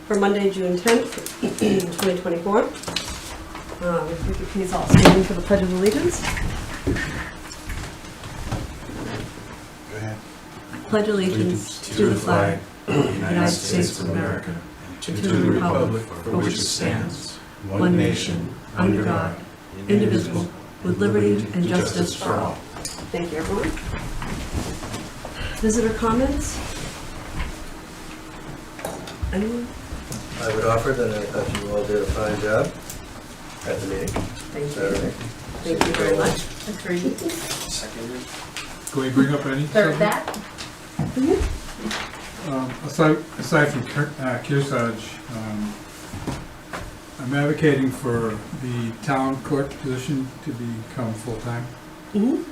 for Monday, June 10th, 2024. If we could please all stand for the Pledge of Allegiance. Go ahead. Pledge allegiance to the flag of the United States of America and to the republic for which it stands, one nation, under God, indivisible, with liberty and justice for all. Thank you, everyone. Visitor comments? Anyone? I would offer that I thought you all did a fine job at the meeting. Thank you. Saturday. Thank you very much. Agreed. Seconded. Can we bring up any? Third that? Aside from Kearsarge, I'm advocating for the town clerk position to become full-time. Mm-hmm.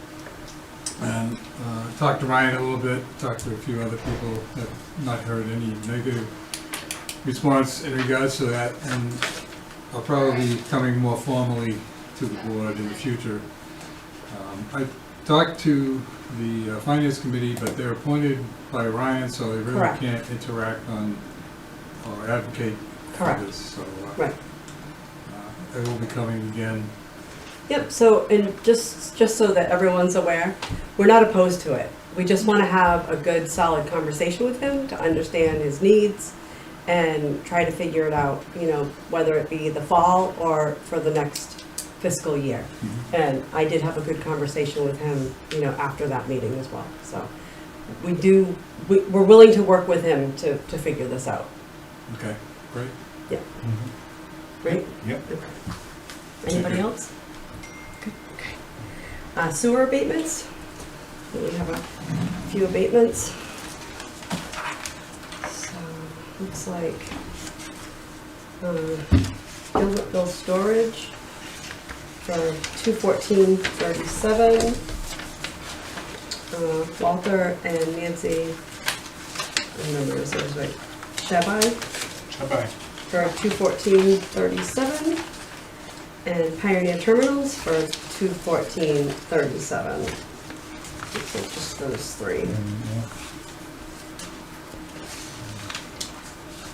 And talked to Ryan a little bit, talked to a few other people, have not heard any negative response in regards to that, and I'll probably be coming more formally to the board in the future. I talked to the Finance Committee, but they're appointed by Ryan, so they really Correct. can't interact on or advocate Correct. for this. So Right. I will be coming again. Yep, so, and just so that everyone's aware, we're not opposed to it. We just want to have a good, solid conversation with him to understand his needs and try to figure it out, you know, whether it be the fall or for the next fiscal year. Mm-hmm. And I did have a good conversation with him, you know, after that meeting as well. So we're willing to work with him to figure this out. Okay, great. Yeah. Mm-hmm. Right? Yep. Okay. Anybody else? Good, okay. Sewer abatements. We have a few abatements. So, looks like Gilbertville Storage for $214.37. Walter and Nancy, I remember this was right, Shabai Bye-bye. for $214.37, and Pioneer Terminals for $214.37. So just those three.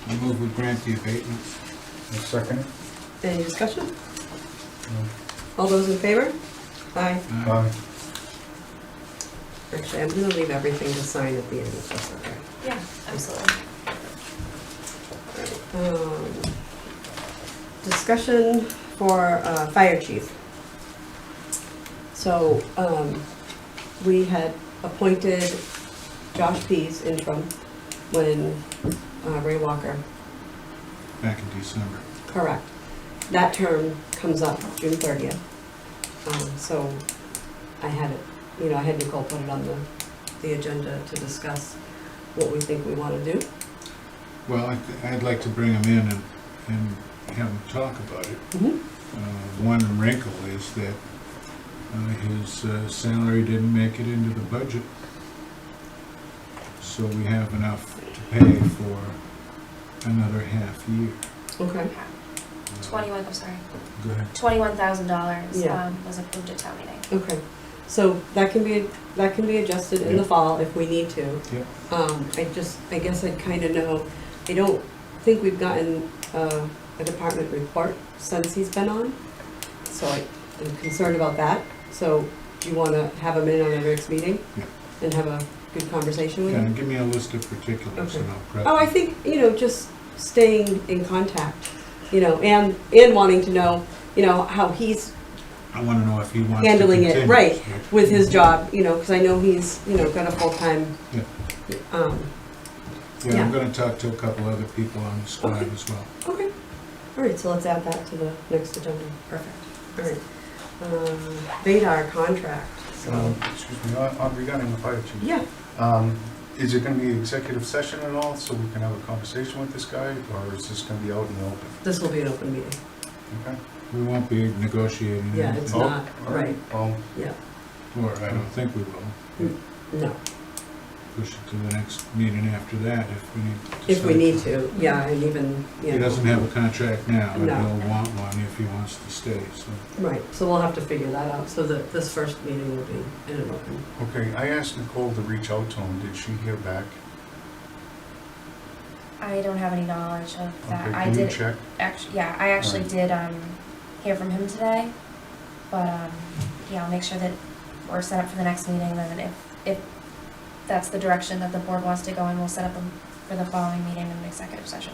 I move we grant the abatements. Second. Any discussion? All those in favor? Aye. Aye. Actually, I'm gonna leave everything to sign at the end, if that's okay. Yeah, absolutely. Discussion for fire chief. So, we had appointed Josh Pease interim when Ray Walker. Back in December. Correct. That term comes up June 30th. So I had it, you know, I had Nicole put it on the agenda to discuss what we think we want to do. Well, I'd like to bring him in and have him talk about it. Mm-hmm. One wrinkle is that his salary didn't make it into the budget. So we have enough to pay for another half year. Okay. Okay. 21, I'm sorry, Go ahead. $21,000 Yeah. was approved at town meeting. Okay. So that can be adjusted in the Yeah. fall if we need to. Yep. I guess I'd kind of know, I don't think we've gotten a department report since he's been on. So I'm concerned about that. So do you want to have him in on the next meeting? Yeah. And have a good conversation with Yeah, him? give me a list of particulars Okay. and I'll prep. Oh, I him. think, you know, just staying in contact, you know, and wanting to know, you know, how he's I want to know if he wants to handling it, continue. right, with his job, you know, because I know he's, you know, got a full-time, Yeah. yeah. Yeah, I'm going to talk to a couple other people on the squad Okay. as well. Okay. All right, so let's add that to the next agenda. Perfect. All right. VADAR contract, so, Excuse me, on regarding the fire chief. yeah. Is it gonna be executive session and all, so we can have a conversation with this guy, or is this gonna be out in the open? This will be an open meeting. Okay? We won't be negotiating Yeah, anything. it's Oh, not, all right, Well, yeah. Or I don't think we will. No, Push it to the next meeting after that if we need to. if we need to, yeah, and even, you He know. doesn't have a contract now, and No. he'll want one if he wants to stay, so. Right, so we'll have to figure that out, so that this first meeting will be in an open. okay, I asked Nicole to reach out to him, did she hear back? I don't have any knowledge of that. Okay, I can you did, check? actually, yeah, I actually did, hear from him today. But, yeah, I'll make sure that we're set up for the next meeting, and then if that's the direction that the board wants to go in, we'll set up for the following meeting in an executive session.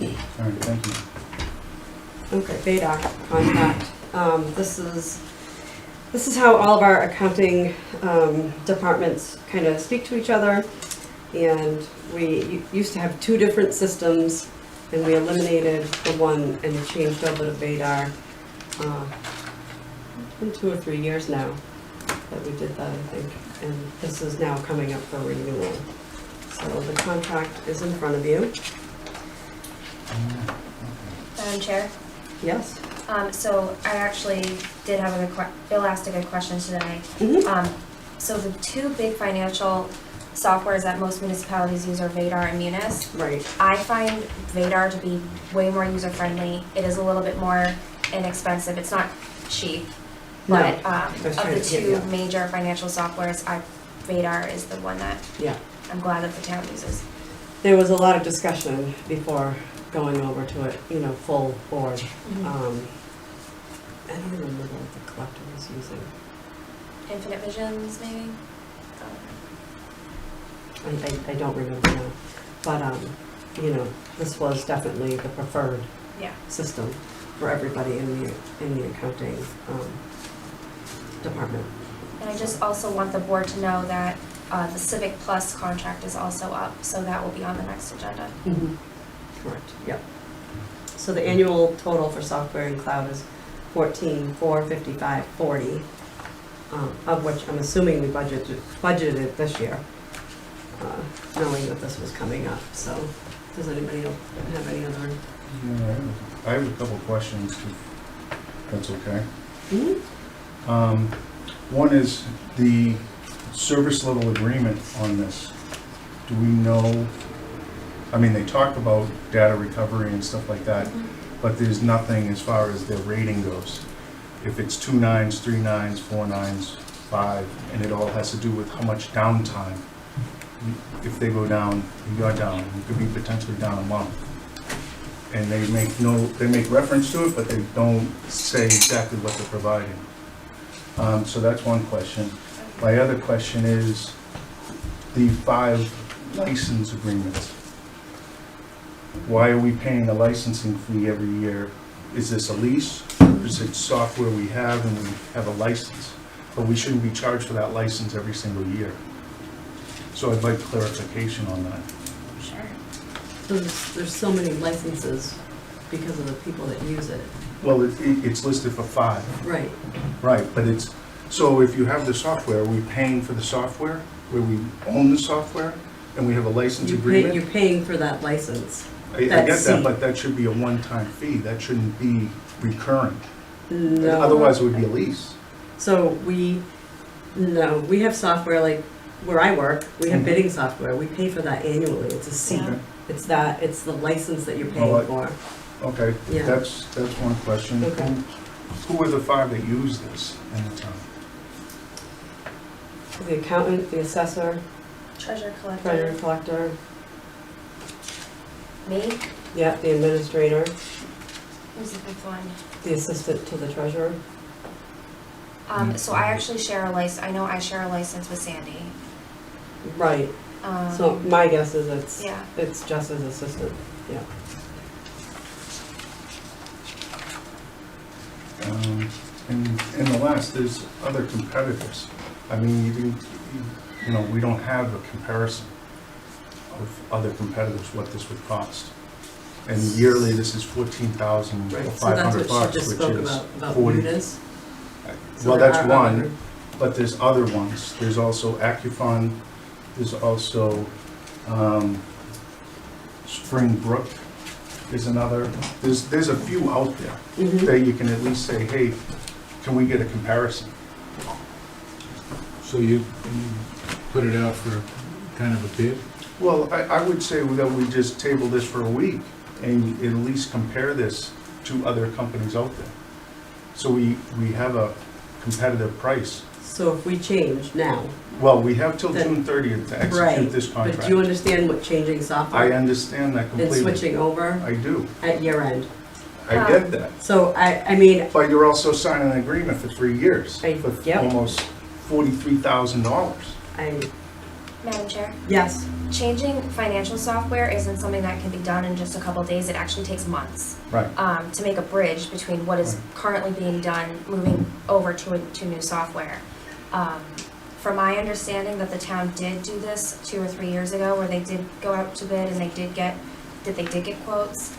All right, thank you. Okay, VADAR contract. This is how all of our accounting departments kind of speak to each other. And we used to have 2 different systems, and we eliminated the one and changed over to VADAR. It's been 2 or 3 years now that we did that, I think. And this is now coming up for renewal. So the contract is in front of you. Madam Chair? Yes? So I actually did have Bill asked a good question today. Mhm. So the 2 big financial softwares that most municipalities use are VADAR and Munis. Right. I find VADAR to be way more user-friendly. It is a little bit more inexpensive. It's not cheap, No, but was of trying the to get 2 you. major financial softwares, VADAR is the one that Yeah. I'm glad that the town uses. There was a lot of discussion before going over to it, full board. I don't remember what the collector was using. Infinite Visions, maybe? I don't remember now. But, this was definitely the preferred Yeah. system for everybody in the accounting department. And I just also want the board to know that the Civic Plus contract is also up, so that will be on the next agenda. Correct, yep. So the annual total for software and cloud is $14,455.40, of which I'm assuming we budgeted this year, knowing that this was coming up. So does anybody else have any other? Yeah, I have a couple questions, if that's okay. One is the service level agreement on this. Do we know, I mean, they talk about data recovery and stuff like that, but there's nothing as far as their rating goes. If it's 2 nines, 3 nines, 4 nines, 5, and it all has to do with how much downtime. If they go down, you're down, you could be potentially down a month. And they make reference to it, but they don't say exactly what they're providing. So that's one question. My other question is the 5 license agreements. Why are we paying a licensing fee every year? Is this a lease? Is it software we have and we have a license? But we shouldn't be charged for that license every single year. So I'd like clarification on that. Sure. So there's so many licenses because of the people that use it. Well, it's listed for 5. Right. Right, but it's, so if you have the software, are we paying for the software, where we own the software, and we have a license agreement? You're paying for that license. I get that that, seat. but that should be a one-time fee, that shouldn't be recurring. No. Otherwise, it would be a lease. So we have software like where I work, we have Mhm. bidding software. We pay for that annually. It's a seat. Yeah. It's the license that you're paying Oh, for. Okay, Yeah. that's one question. Okay. Who are the 5 that use this in the town? The accountant, the assessor, Treasure treasurer collector. collector, Me? yeah, the administrator, Who's the 5th one? the assistant to the treasurer. So I actually share a license. I know I share a license with Sandy. Right. So my guess is Yeah. it's just as assistant. Yeah. And the last, there's other competitors. I mean, we don't have a comparison of other competitors, what this would cost. And yearly, this is Right. So that's $14,500, what she just which spoke is about 40. Munis. So Well, there that's are one, other- but there's other ones. There's also AccuFund, there's also Springbrook is another. There's a few out there Mhm. that you can at least say, hey, can we get a comparison? So you put it out for kind of a bid? Well, I would say that we just table this for a week and at least compare this to other companies out there. So we have a competitive price. So if we change now, Well, we have till Then- June 30th to right, execute this but do you contract. understand what changing I software understand that and completely. switching over I do. at year end? I get that. So I mean, But you're also signing an agreement for 3 years I- for yep. almost $43,000. Madam Chair, yes, changing financial software isn't something that can be done in just a couple of days. It actually takes months. Right. To make a bridge between what is currently being done, moving over to new software. From my understanding that the town did do this 2 or 3 years ago, where they did go out to bid and they did get quotes.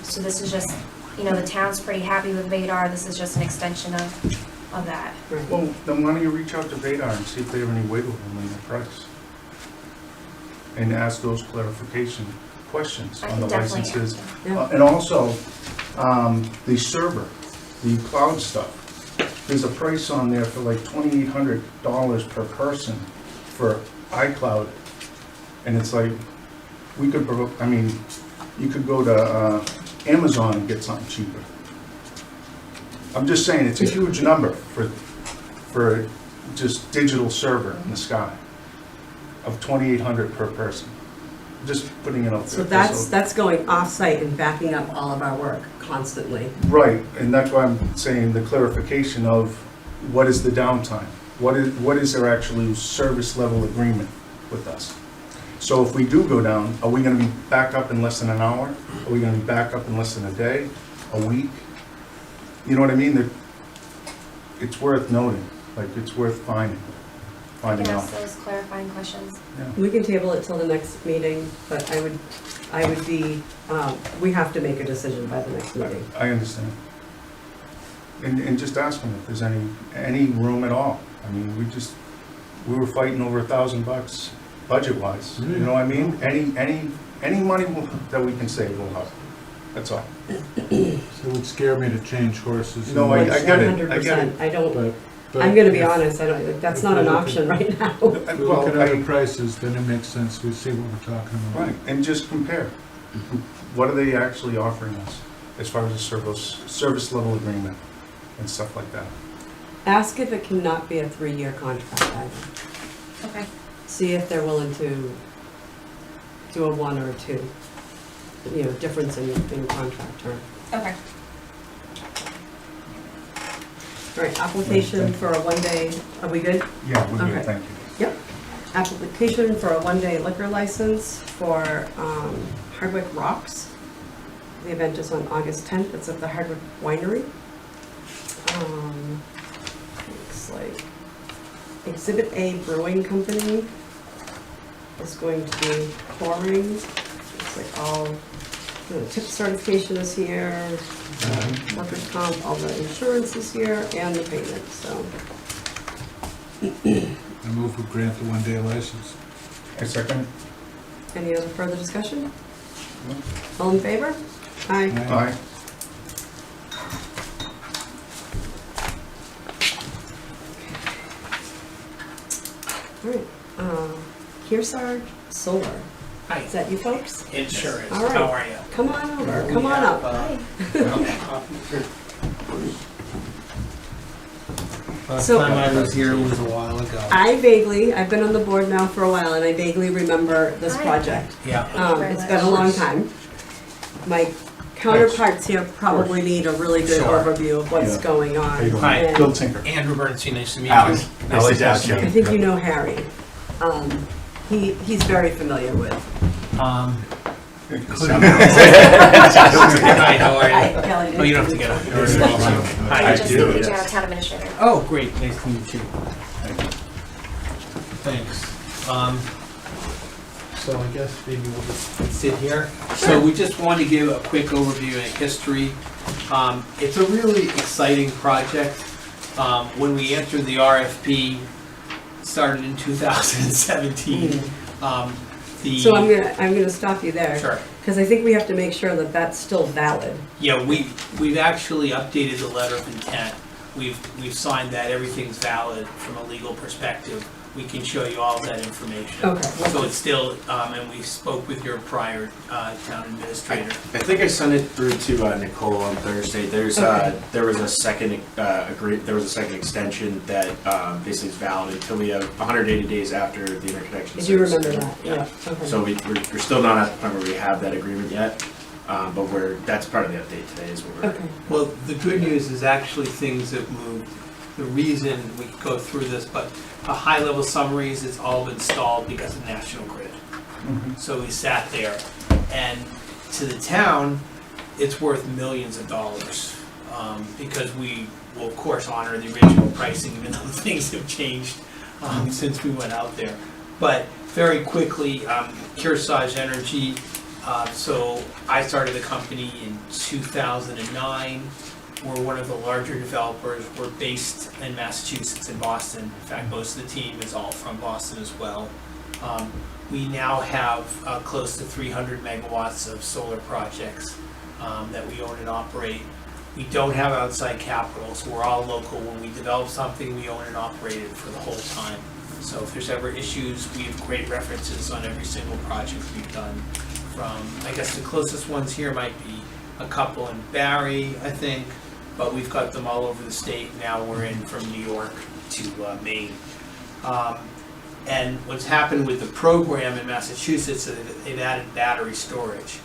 So this is just, the town's pretty happy with VADAR. This is just an extension of that. right. Well, then why don't you reach out to VADAR and see if they have any wiggle room in the price? And ask those clarification questions I on the can definitely licenses. ask Yeah. And also, the server, the cloud stuff, there's a price on there for like $2,800 per person for iCloud. And it's like, you could go to Amazon and get something cheaper. I'm just saying, it's a huge number for just digital server in the sky of $2,800 per person. Just putting it out there. So that's going off-site and backing up all of our work constantly. Right, and that's why I'm saying the clarification of what is the downtime? What is their actual service level agreement with us? So if we do go down, are we gonna be back up in less than an hour? Are we gonna be back up in less than a day, a week? You know what I mean? It's worth noting, like, it's worth finding I can out. ask those clarifying questions. We can table it till the next meeting, but I would be, we have to make a decision by the next meeting. I understand. And just ask them if there's any room at all. I mean, we were fighting over $1,000 budget-wise, you know what I mean? Any money that we can save will help, that's all. So it would scare me to change horses. No, I get it, 100%. I don't, But I'm gonna be if- honest, that's if not we an look option at- right now. If we look at Well, other prices, then it makes sense, we see what we're talking about. Right, and just compare. What are they actually offering us as far as a service level agreement and stuff like that? Ask if it cannot be a 3-year contract either. Okay. See if they're willing to do a 1 or a 2, difference in contract term. Okay. All right, application for a 1-day, are we good? Yeah, we're Okay. good, thank you. Yep. Application for a 1-day liquor license for Hardwick Rocks. The event is on August 10th. It's at the Hardwick Winery. Looks like Exhibit A Brewing Company is going to be pouring. Looks like all, tip certification is here, workers' comp, all the insurance is here, and the payment, so. I move we grant the 1-day license. I second. Any other further discussion? All in favor? Aye. Aye. All right, Kearsarge Solar. Hi, Is that you folks? it sure is. All right. How are you? Come on over, come on up. Last So- time I was here was a while ago. I've been on the board now for a while, and I vaguely remember this Hi. project. Yeah. It's been a long time. My counterparts here probably need a really good Sure. overview of what's Yeah. going on. How you doing? Hi. And Bill Tinker. Andrew Bernstein, nice to meet Alex. you. Nice to Alex, meet you. I think you know Harry. He's very familiar with. Hi, Hi. how are Hi, you? Kelly. Oh, you don't have to get up. You're You're welcome. welcome. Hi. I just need to town administrator. Oh, great, nice to meet you. Thanks. So I guess maybe we'll just sit here. So we just want to give a quick overview and history. It's a really exciting project. When we entered the RFP, started in 2017. So I'm gonna stop you there. Sure. Because I think we have to make sure that that's still valid. Yeah, we've actually updated the letter of intent. We've signed that, everything's valid from a legal perspective. we can show you all that information. Okay. So it's still, and we spoke with your prior town administrator. I think I sent it through to Nicole on Thursday. There's Okay. there was a second there was a second extension that basically is valid until we have 180 days after the interconnection. I do service. remember that, yeah, okay. So we're still not at the point where we have that agreement yet, but that's part of the update today is what we're. Okay, Well, the good news is actually things have moved. The reason we could go through this, but a high-level summary is it's all been stalled because of National Grid. So we sat there, and to the town, it's worth millions of dollars, because we will, of course, honor the original pricing, even though things have changed since we went out there. But very quickly, Kearsarge Energy, so I started the company in 2009. We're one of the larger developers. We're based in Massachusetts, in Boston. In fact, most of the team is all from Boston as well. We now have close to 300 megawatts of solar projects that we own and operate. We don't have outside capital, so we're all local. When we develop something, we own and operate it for the whole time. So if there's ever issues, we have great references on every single project we've done. From, I guess the closest ones here might be a couple in Barrie, I think, but we've got them all over the state. Now we're in from New York to Maine. And what's happened with the program in Massachusetts is they've added battery storage.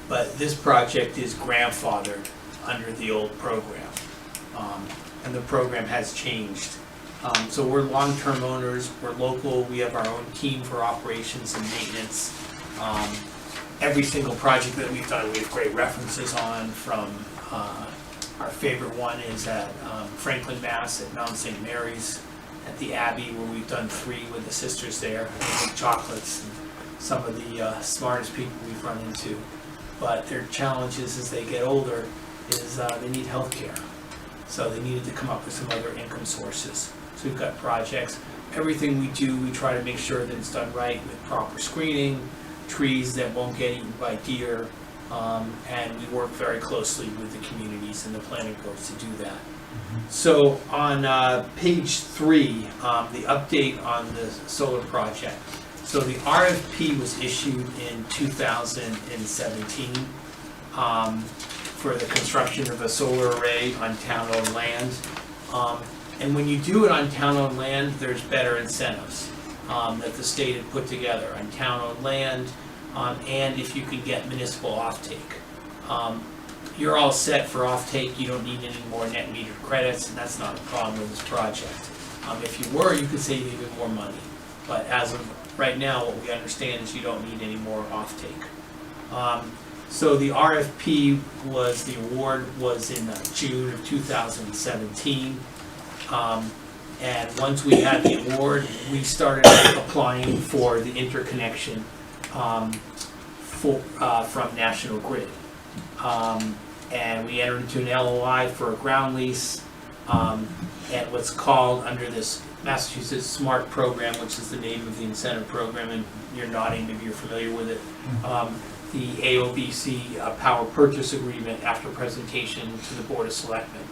But this project is grandfathered under the old program. And the program has changed. So we're long-term owners, we're local, we have our own team for operations and maintenance. Every single project that we've done, we have great references on. From our favorite one is at Franklin, Mass, at Mount St. Mary's, at the Abbey, where we've done 3 with the sisters there. They make chocolates, and some of the smartest people we've run into. But their challenges as they get older is they need health care. So they needed to come up with some other income sources. So we've got projects. Everything we do, we try to make sure that it's done right with proper screening, trees that won't get eaten by deer, and we work very closely with the communities and the planning boards to do that. So on page 3, the update on the solar project. So the RFP was issued in 2017 for the construction of a solar array on town-owned land. And when you do it on town-owned land, there's better incentives that the state had put together on town-owned land, and if you can get municipal offtake. You're all set for offtake, you don't need any more net metered credits, and that's not a problem with this project. If you were, you could save even more money. But as of right now, what we understand is you don't need any more offtake. So the RFP was, the award was in June of 2017. And once we had the award, we started applying for the interconnection from National Grid. And we entered into an LOI for a ground lease at what's called, under this Massachusetts SMART program, which is the name of the incentive program, and you're nodding, maybe you're familiar with it, the AOBC power purchase agreement after presentation to the Board of Selectmen.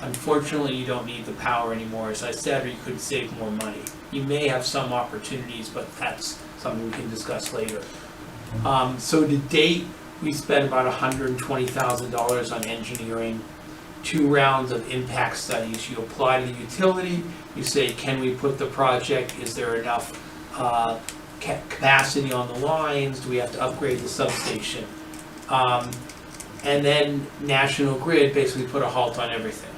Unfortunately, you don't need the power anymore, as I said, or you could save more money. You may have some opportunities, but that's something we can discuss later. So to date, we spent about $120,000 on engineering, 2 rounds of impact studies. You apply to the utility, you say, can we put the project, is there enough capacity on the lines, do we have to upgrade the substation? And then National Grid basically put a halt on everything,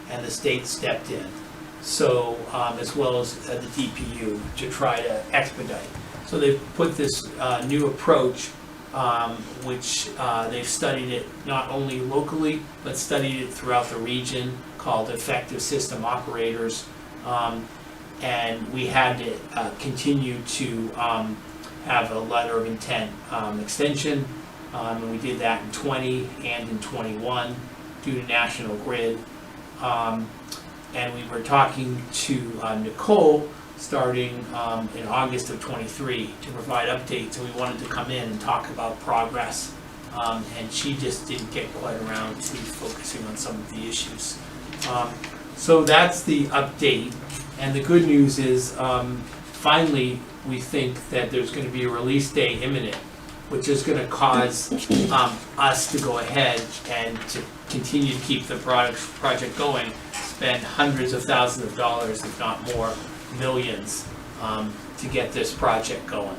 and the state stepped in. So, as well as the DPU, to try to expedite. So they've put this new approach, which they've studied it not only locally, but studied it throughout the region, called Effective System Operators. And we had to continue to have a letter of intent extension, and we did that in 20 and in 21 due to National Grid. And we were talking to Nicole starting in August of 23 to provide updates, and we wanted to come in and talk about progress, and she just didn't get quite around to focusing on some of the issues. So that's the update, and the good news is finally, we think that there's gonna be a release day imminent, which is gonna cause us to go ahead and to continue to keep the project going, spend hundreds of thousands of dollars, if not more, millions, to get this project going.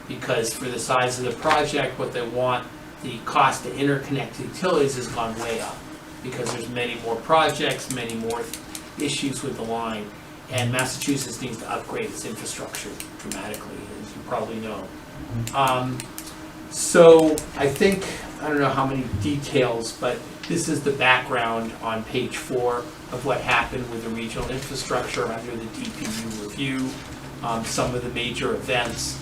Because for the size of the project, what they want, the cost to interconnect the utilities has gone way up. Because there's many more projects, many more issues with the line, and Massachusetts needs to upgrade its infrastructure dramatically, as you probably know. So I think, I don't know how many details, but this is the background on page 4 of what happened with the regional infrastructure under the DPU review, some of the major events,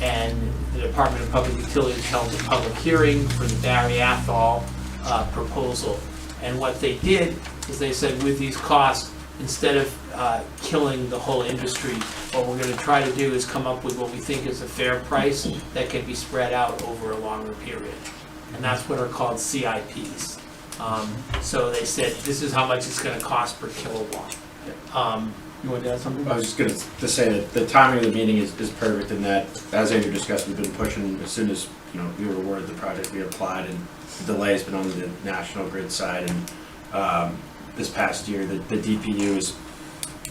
and the Department of Public Utilities held a public hearing for the Barry Athol proposal. And what they did is they said, with these costs, instead of killing the whole industry, what we're going to try to do is come up with what we think is a fair price that can be spread out over a longer period. And that's what are called CIPs. So they said, this is how much it's going to cost per kilowatt. You want to add something? I was just going to say that the timing of the meeting is perfect in that, as Andrew discussed, we've been pushing as soon as we were awarded the project, we applied, and the delay has been on the National Grid side. And this past year, the DPU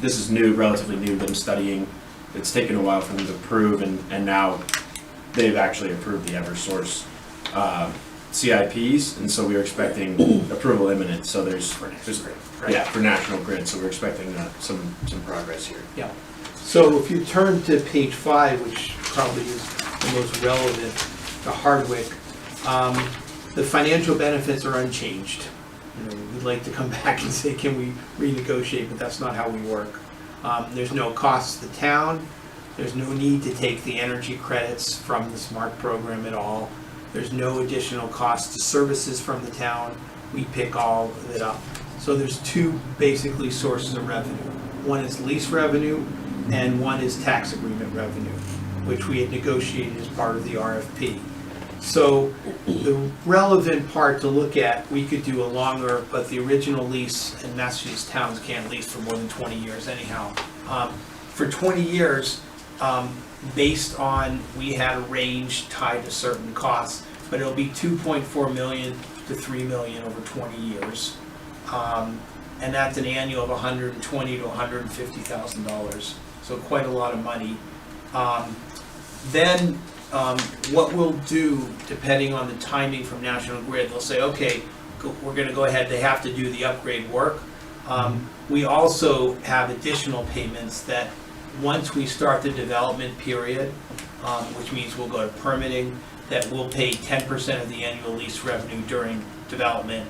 this is new, relatively new, been studying. It's taken a while for them to approve, and now they've actually approved the Eversource CIPs, and so we were expecting approval imminent. So there's for National Grid. So we're expecting some progress here. Yeah. So if you turn to page 5, which probably is the most relevant to Hardwick, the financial benefits are unchanged. We'd like to come back and say, can we renegotiate, but that's not how we work. There's no cost to the town. There's no need to take the energy credits from the SMART program at all. There's no additional cost to services from the town. We pick all of it up. So there's 2 basically sources of revenue. One is lease revenue, and one is tax agreement revenue, which we had negotiated as part of the RFP. So the relevant part to look at, we could do a longer, but the original lease, and Massachusetts towns can't lease for more than 20 years anyhow. For 20 years, based on, we had a range tied to certain costs, but it'll be 2.4 million to 3 million over 20 years. And that's an annual of $120,000 to $150,000, so quite a lot of money. Then what we'll do, depending on the timing from National Grid, they'll say, okay, we're going to go ahead, they have to do the upgrade work. We also have additional payments that once we start the development period, which means we'll go to permitting, that we'll pay 10% of the annual lease revenue during development.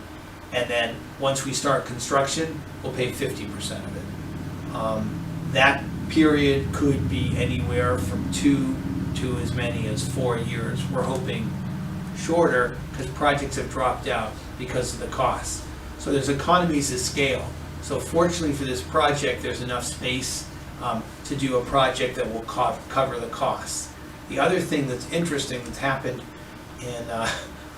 And then once we start construction, we'll pay 50% of it. That period could be anywhere from 2 to as many as 4 years. We're hoping shorter because projects have dropped out because of the costs. So there's economies of scale. So fortunately for this project, there's enough space to do a project that will cover the costs. The other thing that's interesting that's happened in,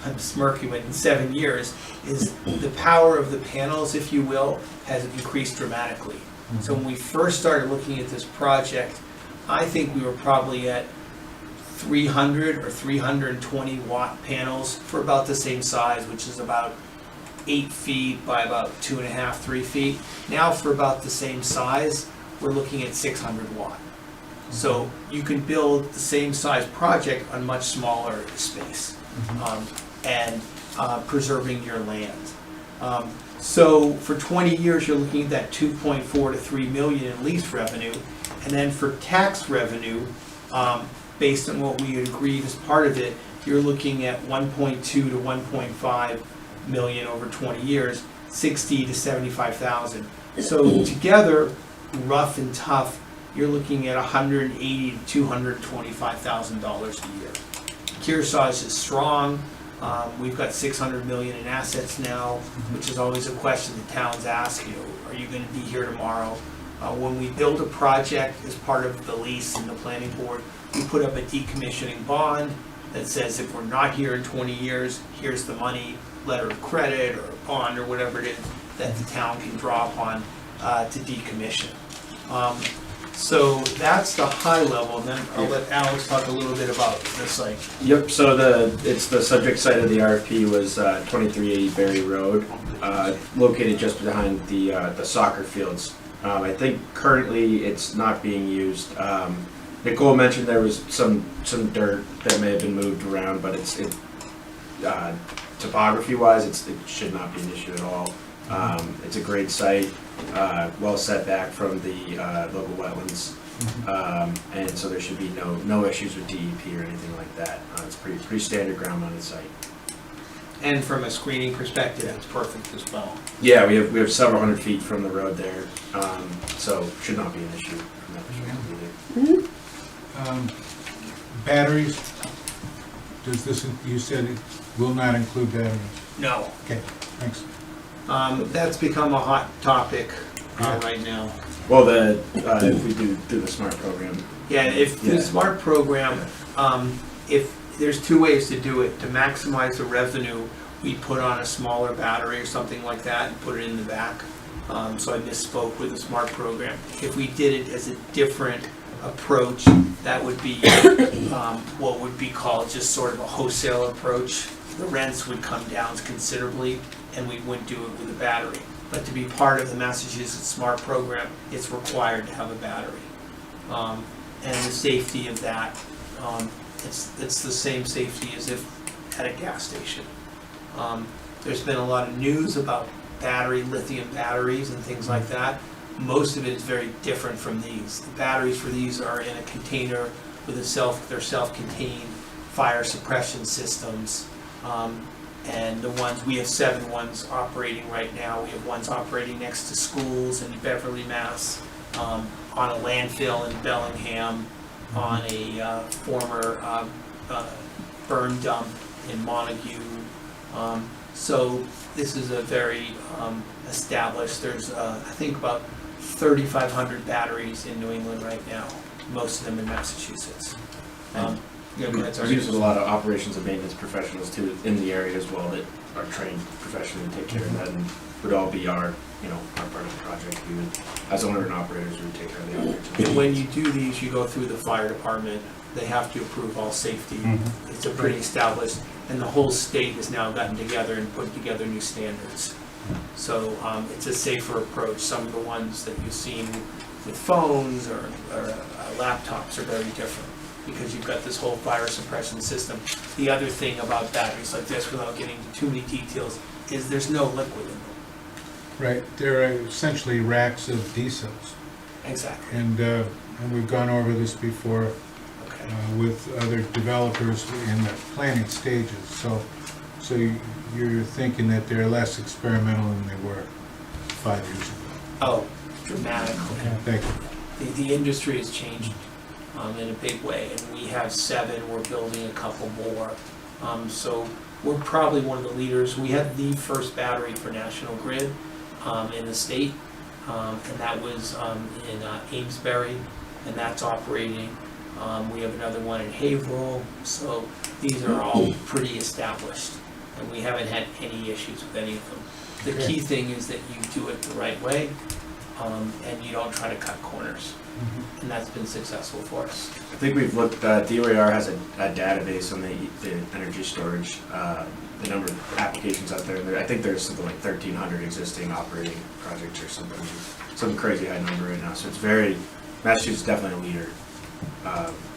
I'm smirking, but in 7 years, is the power of the panels, if you will, has increased dramatically. So when we first started looking at this project, I think we were probably at 300 or 320 watt panels for about the same size, which is about 8 feet by about 2.5, 3 feet. Now for about the same size, we're looking at 600 watt. So you can build the same size project on much smaller space, and preserving your land. So for 20 years, you're looking at that 2.4 to 3 million in lease revenue. And then for tax revenue, based on what we agreed as part of it, you're looking at 1.2 to 1.5 million over 20 years, 60 to 75,000. So together, rough and tough, you're looking at $180,000 to $225,000 a year. Kearsarge is strong. We've got 600 million in assets now, which is always a question the towns ask you, are you going to be here tomorrow? When we build a project as part of the lease and the planning board, we put up a decommissioning bond that says if we're not here in 20 years, here's the money, letter of credit or bond or whatever it is that the town can draw upon to decommission. So that's the high level, and then I'll let Alex talk a little bit about the site. Yep, so it's the subject site of the RFP was 2380 Berry Road, located just behind the soccer fields. I think currently it's not being used. Nicole mentioned there was some dirt that may have been moved around, but topography-wise, it should not be an issue at all. It's a great site, well set back from the local wetlands, and so there should be no issues with DEP or anything like that. It's pretty standard ground-mounted site. And from a screening perspective, it's perfect as well. Yeah, we have several hundred feet from the road there, so should not be an issue from that perspective either. Batteries, does this, you said it will not include batteries? No. Okay, thanks. That's become a hot topic right now. Well, if we do the SMART program. Yeah, if the SMART program, if there's two ways to do it. To maximize the revenue, we put on a smaller battery or something like that and put it in the back. So I misspoke with the SMART program. If we did it as a different approach, that would be what would be called just sort of a wholesale approach. The rents would come down considerably and we wouldn't do it with a battery. But to be part of the Massachusetts SMART program, it's required to have a battery. And the safety of that, it's the same safety as if at a gas station. There's been a lot of news about lithium batteries and things like that. Most of it is very different from these. The batteries for these are in a container with they're self-contained fire suppression systems. And the ones, we have 7 ones operating right now. We have ones operating next to schools in Beverly, Mass, on a landfill in Bellingham, on a former burn dump in Montague. So this is a very established, there's I think about 3,500 batteries in New England right now, most of them in Massachusetts. Yeah, go ahead, sorry. There's a lot of operations and maintenance professionals too in the area as well that are trained professionally to take care of that, and would all be our part of the project. We would, as owner and operators, we would take care of the operations. And when you do these, you go through the fire department. They have to approve all safety. It's a pretty established, and the whole state has now gotten together and put together new standards. So it's a safer approach. Some of the ones that you've seen with phones or laptops are very different because you've got this whole fire suppression system. The other thing about batteries like this, without getting into too many details, is there's no liquid in them. Right, they're essentially racks of D cells. Exactly. And we've gone over this before with other developers in the planning stages. So you're thinking that they're less experimental than they were 5 years ago. Oh, dramatically. Thank you. The industry has changed in a big way, and we have 7, we're building a couple more. So we're probably one of the leaders. We had the first battery for National Grid in the state, and that was in Amesbury, and that's operating. We have another one in Haverhill, so these are all pretty established, and we haven't had any issues with any of them. The key thing is that you do it the right way, and you don't try to cut corners. And that's been successful for us. I think we've looked, DOAR has a database on the energy storage, the number of applications out there. I think there's something like 1,300 existing operating projects or something, some crazy high number right now. So it's Massachusetts is definitely a leader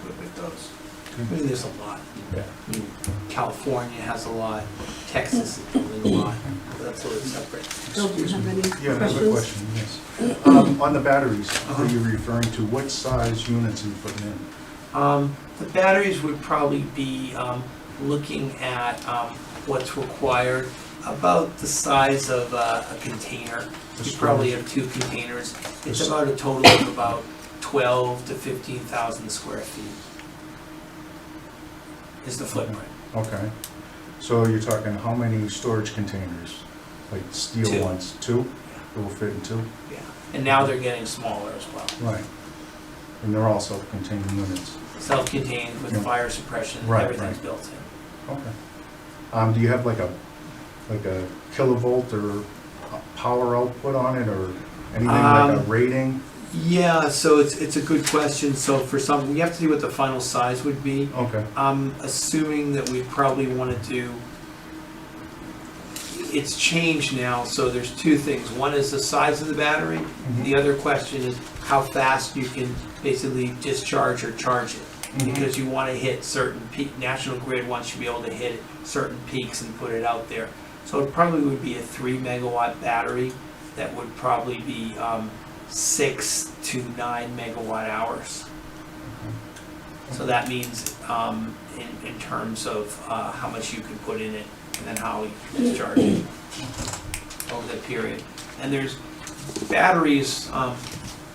with those. I mean, there's a lot. I mean, California has a lot, Texas is doing a lot. That's sort of separate. Bill, do you have any Yeah, I have a questions? question, yes. On the batteries that you're referring to, what size units are you putting in? The batteries would probably be looking at what's required, about the size of a container. You probably have 2 containers. It's about a total of about 12 to 15,000 square feet is the footprint. Okay. So you're talking how many storage containers? Like steel 2. ones? 2? It will fit in 2? Yeah, and now they're getting smaller as well. Right. And they're all self-contained units? Self-contained with Yeah. fire suppression, Right, everything's right. built in. Okay. Do you have like a kilovolt or power output on it, or anything like a rating? Yeah, so it's a good question. So for some, we have to see what the final size would be. Okay. I'm assuming that we probably want to do, it's changed now, so there's two things. One is the size of the battery. The other question is how fast you can basically discharge or charge it. Because you want to hit certain peak, National Grid wants you to be able to hit certain peaks and put it out there. So it probably would be a 3 megawatt battery that would probably be 6 to 9 megawatt hours. So that means in terms of how much you can put in it and then how you discharge it over that period. And there's batteries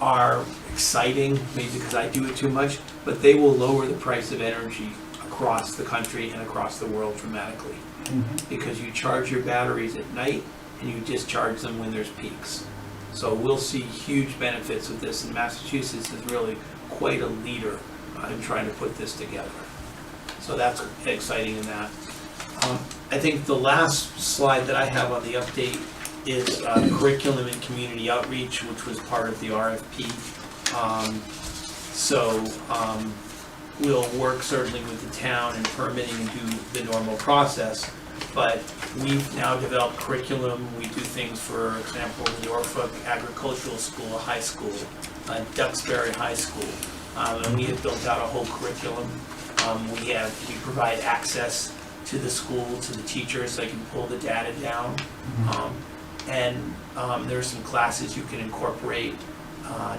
are exciting, maybe because I do it too much, but they will lower the price of energy across the country and across the world dramatically. Because you charge your batteries at night and you discharge them when there's peaks. So we'll see huge benefits with this, and Massachusetts is really quite a leader in trying to put this together. So that's exciting in that. I think the last slide that I have on the update is curriculum and community outreach, which was part of the RFP. We'll work certainly with the town in permitting and do the normal process, but we've now developed curriculum. We do things, for example, Norfolk Agricultural School, a high school, Duxbury High School, and we have built out a whole curriculum. We provide access to the school, to the teachers, so they can pull the data down. There are some classes you can incorporate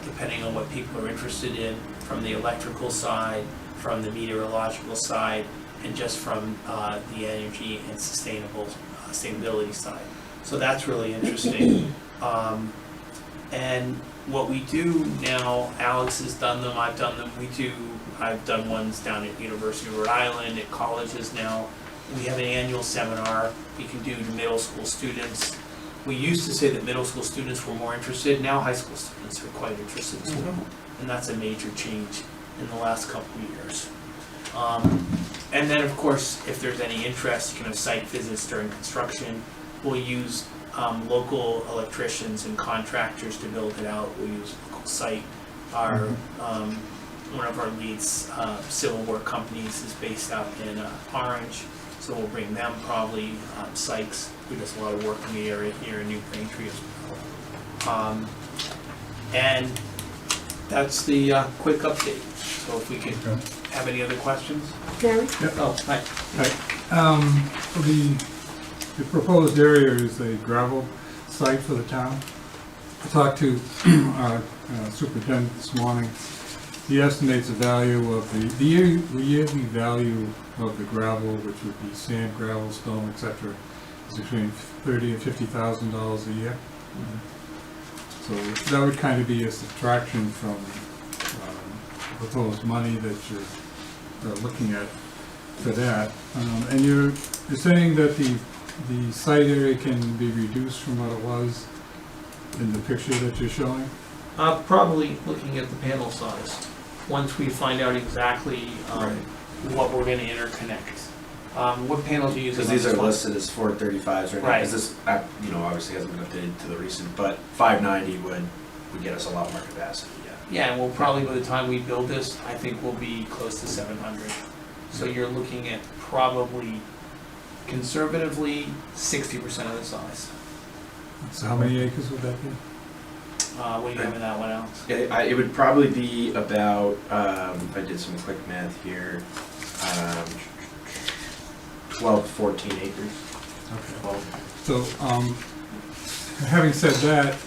depending on what people are interested in, from the electrical side, from the meteorological side, and just from the energy and sustainability side. So that's really interesting. And what we do now, Alex has done them, I've done them, I've done ones down at University of Rhode Island, at colleges now. We have an annual seminar we can do to middle school students. We used to say that middle school students were more interested, now high school students are quite interested too. And that's a major change in the last couple of years. And then, of course, if there's any interest, you can have site visits during construction. We'll use local electricians and contractors to build it out. We'll use local site. One of our leads civil work companies is based out in Orange, so we'll bring them probably. Sykes, who does a lot of work in the area here in New Braintree as well. And that's the quick update. So if we could have any other questions? Gary? Oh, hi. The proposed area is a gravel site for the town. I talked to our superintendent this morning. He estimates the value of the yearly value of the gravel, which would be sand, gravel, stone, etc., is between $30,000 and $50,000 a year. So that would kind of be a subtraction from the proposed money that you're looking at for that. And you're saying that the site area can be reduced from what it was in the picture that you're showing? Probably looking at the panel size, once we find out exactly what we're going to interconnect. What panels are you using? Because these are listed as 435s right now. Right. Because this, obviously hasn't been updated to the recent, but 590 would get us a lot more capacity. Yeah, and we'll probably, by the time we build this, I think we'll be close to 700. So you're looking at probably, conservatively, 60% of the size. So how many acres would that be? What do you have in that one, Alex? Yeah, it would probably be about, if I did some quick math here, 12 to 14 acres. Okay. 12. So, having said that,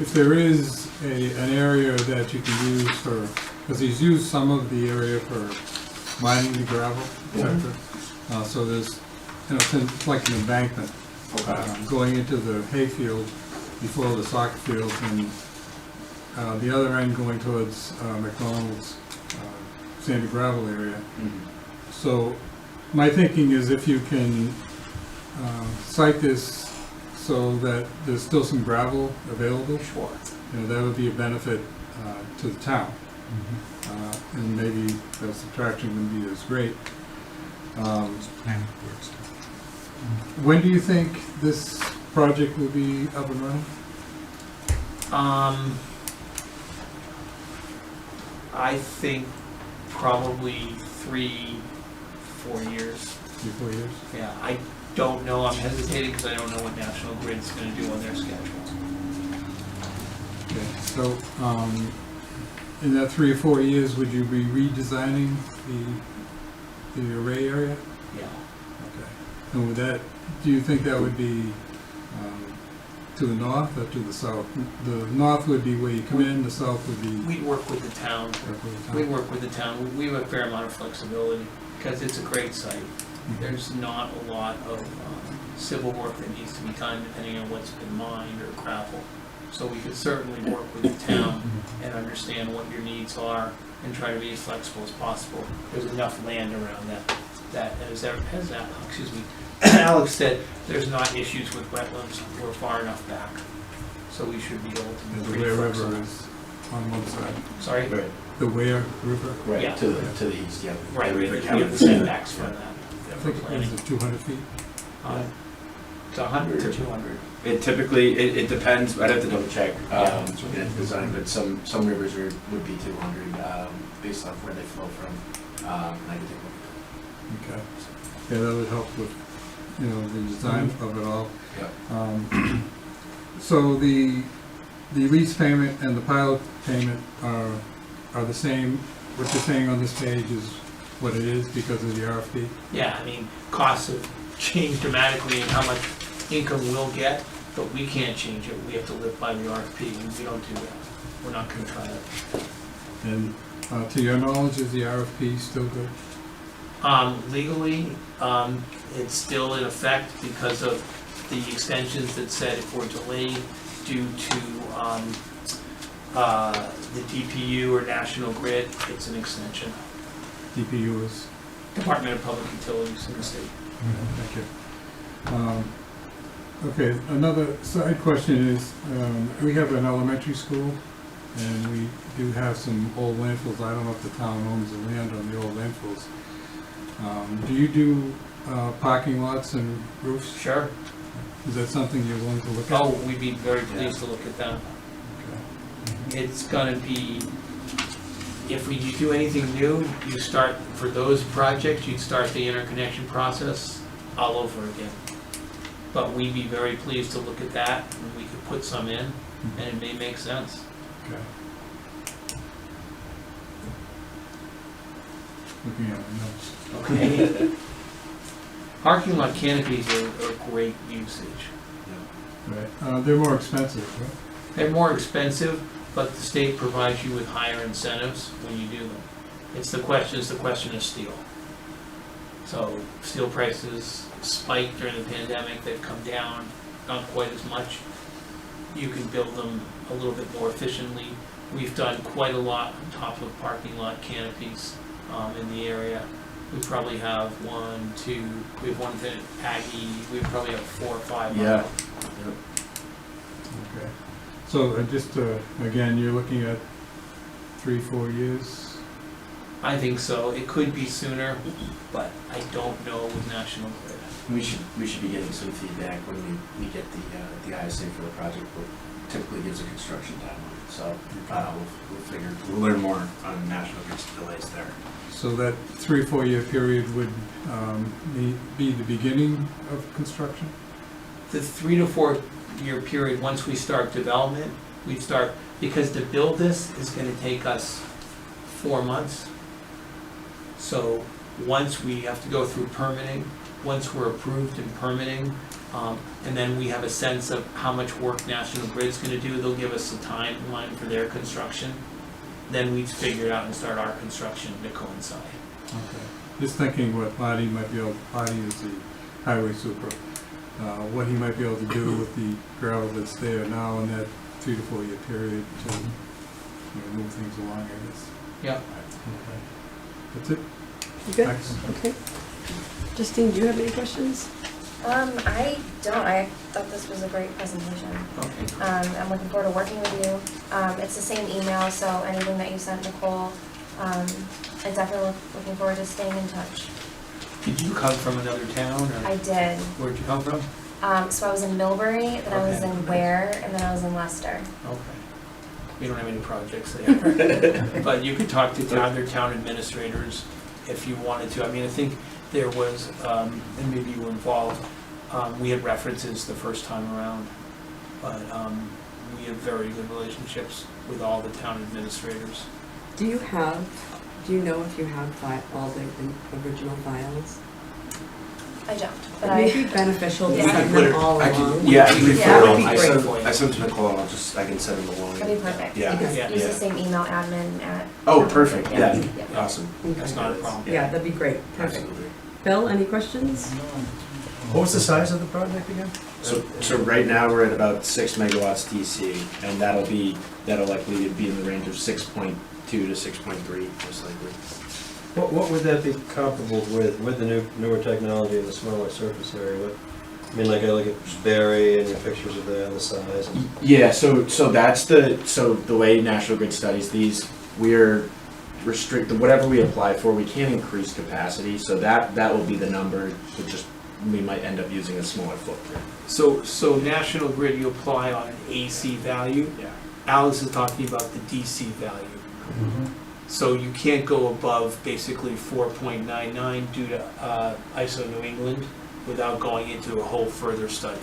if there is an area that you can use for, because he's used some of the area for mining the gravel, etc. So there's, it's like an embankment going into the hayfield before the soccer field, and the other end going towards McDonald's sandy gravel area. So my thinking is if you can site this so that there's still some gravel available, Sure. that would be a benefit to the town. And maybe the subtraction wouldn't be as great. When do you think this project will be up and running? I think probably 3-4 years. 3-4 years? Yeah, I don't know, I'm hesitating because I don't know what National Grid's gonna do on their schedule. Okay, so, in that 3 or 4 years, would you be redesigning the array area? Yeah. Okay. And would that, do you think that would be to the north or to the south? The north would be where you come in, the south would be We'd work with the town. where the town? We work with the town. We have a fair amount of flexibility because it's a great site. Mhm. There's not a lot of civil work that needs to be done depending on what's been mined or gravel. So we could certainly work with the town and understand what your needs are and try to be as flexible as possible. There's enough land around that excuse me, Alex said, there's not issues with wetlands. We're far enough back. So we should be able to be The pretty Ware flexible. River is on one side. Sorry? Right, The Ware River? right, Yeah. to the east, yeah. Right, we River have County. the setbacks for that. I for think, planning. is it 200 feet? It's 100 to 200. It typically, it depends, I'd have to double check, Yeah. in design, but some rivers would be 200, based off where they flow from. And I can take a look Okay. Yeah, that would help with, you know, the design of it all. at So the lease payment and the pilot payment are the same, what you're saying on this page is what it is because of the RFP? Yeah, I mean, costs have changed dramatically in how much income we'll get, but we can't change it. We have to live by the RFP, and we don't do that. We're not gonna try that. And to your knowledge, is the RFP still good? Legally, it's still in effect because of the extensions that said if we're delayed due to, the DPU or National Grid, it's an extension. DPU is? Department of Public Utilities in the state. Thank you. Okay, another side question is, we have an elementary school, and we do have some old landfills. I don't know if the town owns the land on the old landfills. Do you do parking lots and roofs? Sure. Is that something you're willing to look at? Oh, we'd be very pleased to look at that. Okay. It's gonna be, if you do anything new, you start, for those projects, you'd start the interconnection process all over again. But we'd be very pleased to look at that, and we could put some in, and it may make sense. Okay. Looking at my notes. Okay? Parking lot canopies are great usage. Right, they're more expensive, right? They're more expensive, but the state provides you with higher incentives when you do them. It's the question of steel. So steel prices spiked during the pandemic, they've come down, not quite as much. You can build them a little bit more efficiently. We've done quite a lot on top of parking lot canopies in the area. We probably have we have one at Aggie, we probably have 4 or 5. Yeah. Okay. So just, again, you're looking at 3-4 years? I think so. It could be sooner, but I don't know with National Grid. We should be getting some feedback when we get the ISA for the project, but typically gives a construction timeline, so we'll learn more on National Grid's delays there. So that 3-4 year period would be the beginning of construction? The 3 to 4 year period, once we start development, we'd start, because to build this is gonna take us 4 months. So once we have to go through permitting, once we're approved in permitting, and then we have a sense of how much work National Grid's gonna do, they'll give us a timeline for their construction. Then we'd figure it out and start our construction to coincide. Okay. Just thinking what Marty is the highway super, what he might be able to do with the gravel that's there now in that 3 to 4 year period to move things along, I guess. Yeah. Okay. That's it? You good? Excellent. Okay. Justine, do you have any questions? I don't. I thought this was a great presentation. Okay. I'm looking forward to working with you. It's the same email, so anything that you sent Nicole, I'm definitely looking forward to staying in touch. Did you come from another town, or I did. where'd you come from? So I was in Millbury, then I was Okay. in Ware, and then I was in Leicester. Okay. We don't have any projects there. But you could talk to other town administrators if you wanted to. I mean, I think there was, and maybe you were involved, we had references the first time around, but we have very good relationships with all the town administrators. Do you know if you have all the original files? I don't, It but may I, be beneficial to Yeah. send them all I can, along. yeah, I can Yeah. refer That would them. be I great. sent, I sent to Nicole, and I can send them along. that'd be perfect. Yeah. You Yeah. can use Yeah. the same email, admin at. Oh, perfect, yeah, Yeah. awesome. That's not a problem. Yeah, that'd be great. Perfect. Absolutely. Bill, any questions? What was the size of the project again? So right now, we're at about 6 megawatts DC, and that'll likely be in the range of 6.2 to 6.3, most likely. What would that be comparable with the newer technology and the smaller surface area? I mean, like I look at Barry and your pictures of the size. Yeah, so the way National Grid studies these, we're restricted, whatever we apply for, we can't increase capacity, so that will be the number, we might end up using a smaller footprint. So National Grid, you apply on an AC value. Yeah. Alex is talking about the DC value. So you can't go above basically 4.99 due to ISO New England without going into a whole further study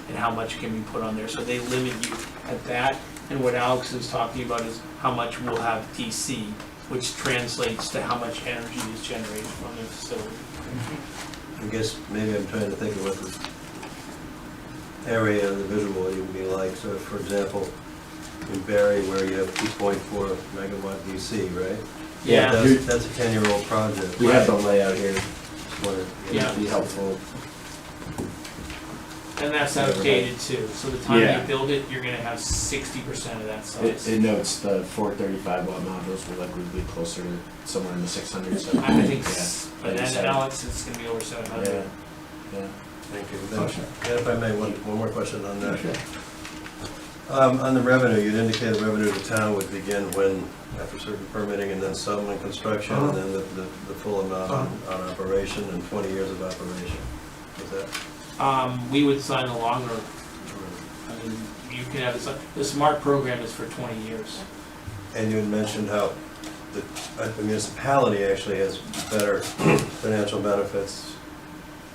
and how much can be put on there. So they limit you at that. And what Alex is talking about is how much we'll have DC, which translates to how much energy is generated from the facility. I guess maybe I'm trying to think of what the area of the visual would be like. So for example, in Barry where you have 2.4 megawatt DC, right? Yeah. That's a 10-year-old project. We have the layout here, Just wondered, Yeah. it'd be helpful. And that's outdated too. So the time Yeah. you build it, you're gonna have 60% of that size. It notes the 435 watt modules will likely be closer to somewhere in the 600, I think, yeah. but then Alex, it's gonna be over 700. Yeah. Thank you. Oh, sure. And if I may, one more question on that. On the revenue, you'd indicated revenue to the town would begin when, after certain permitting and then some in construction, and then the full amount on operation and 20 years of operation. Is that? We would sign a longer, I mean, you can have, the SMART program is for 20 years. And you had mentioned how the municipality actually has better financial benefits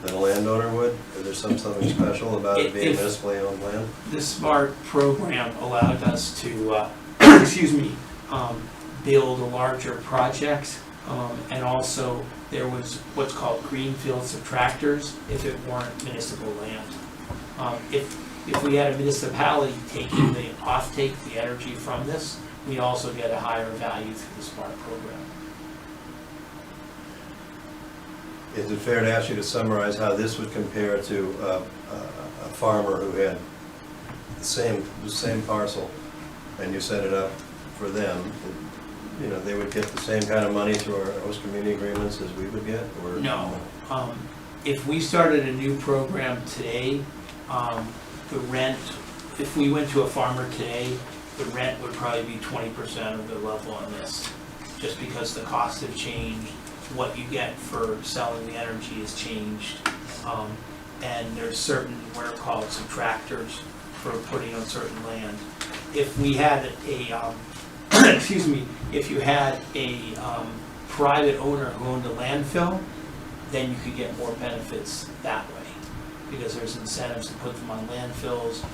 than a landowner would? Is there something special about it being If- municipally owned land? The SMART program allowed us to, excuse me, build a larger project. And also, there was what's called greenfield subtractors if it weren't municipal land. If we had a municipality taking the offtake, the energy from this, we also get a higher value through the SMART program. Is it fair to ask you to summarize how this would compare to a farmer who had the same parcel and you set it up for them? You know, they would get the same kind of money through our host community agreements as we would get, or? No. If we started a new program today, the rent, if we went to a farmer today, the rent would probably be 20% of the level on this, just because the costs have changed, what you get for selling the energy has changed, and there's certain, what are called subtractors for putting on certain land. If we had a, excuse me, if you had a private owner who owned a landfill, then you could get more benefits that way, because there's incentives to put them on landfills,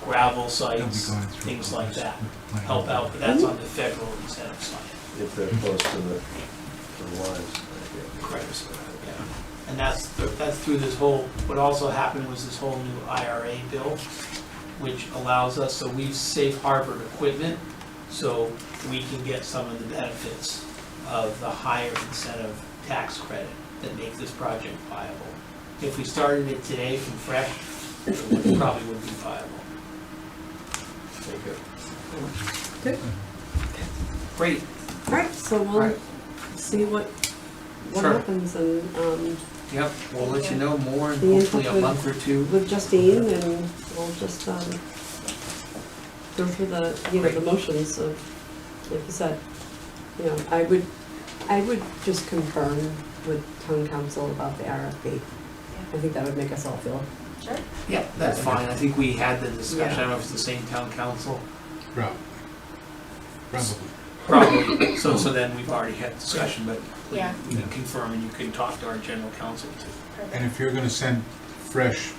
gravel sites, things like that, help out, but that's on the federal incentive side. If they're close to the lines. Correct. Yeah. And that's through this whole, what also happened was this whole new IRA bill, which allows us, so we've safe harbored equipment, so we can get some of the benefits of the higher incentive tax credit that make this project viable. If we started it today from fresh, it probably wouldn't be viable. Thank you. Good. Great. All right, so we'll Right. see what Sure. happens, and Yep, we'll let you know more in Be in hopefully touch a with- month or two. with Justine, and we'll just go through the, the motions of, like you said, I would just confirm with town council about the RFP. I think that would make us all feel Sure. Yeah, that's fine. I think we had the discussion. I don't know if it's the same town council. Probably. Probably. Probably. So then we've already had discussion, but Yeah. we can confirm and you can talk to our general counsel too. Perfect. And if you're gonna send fresh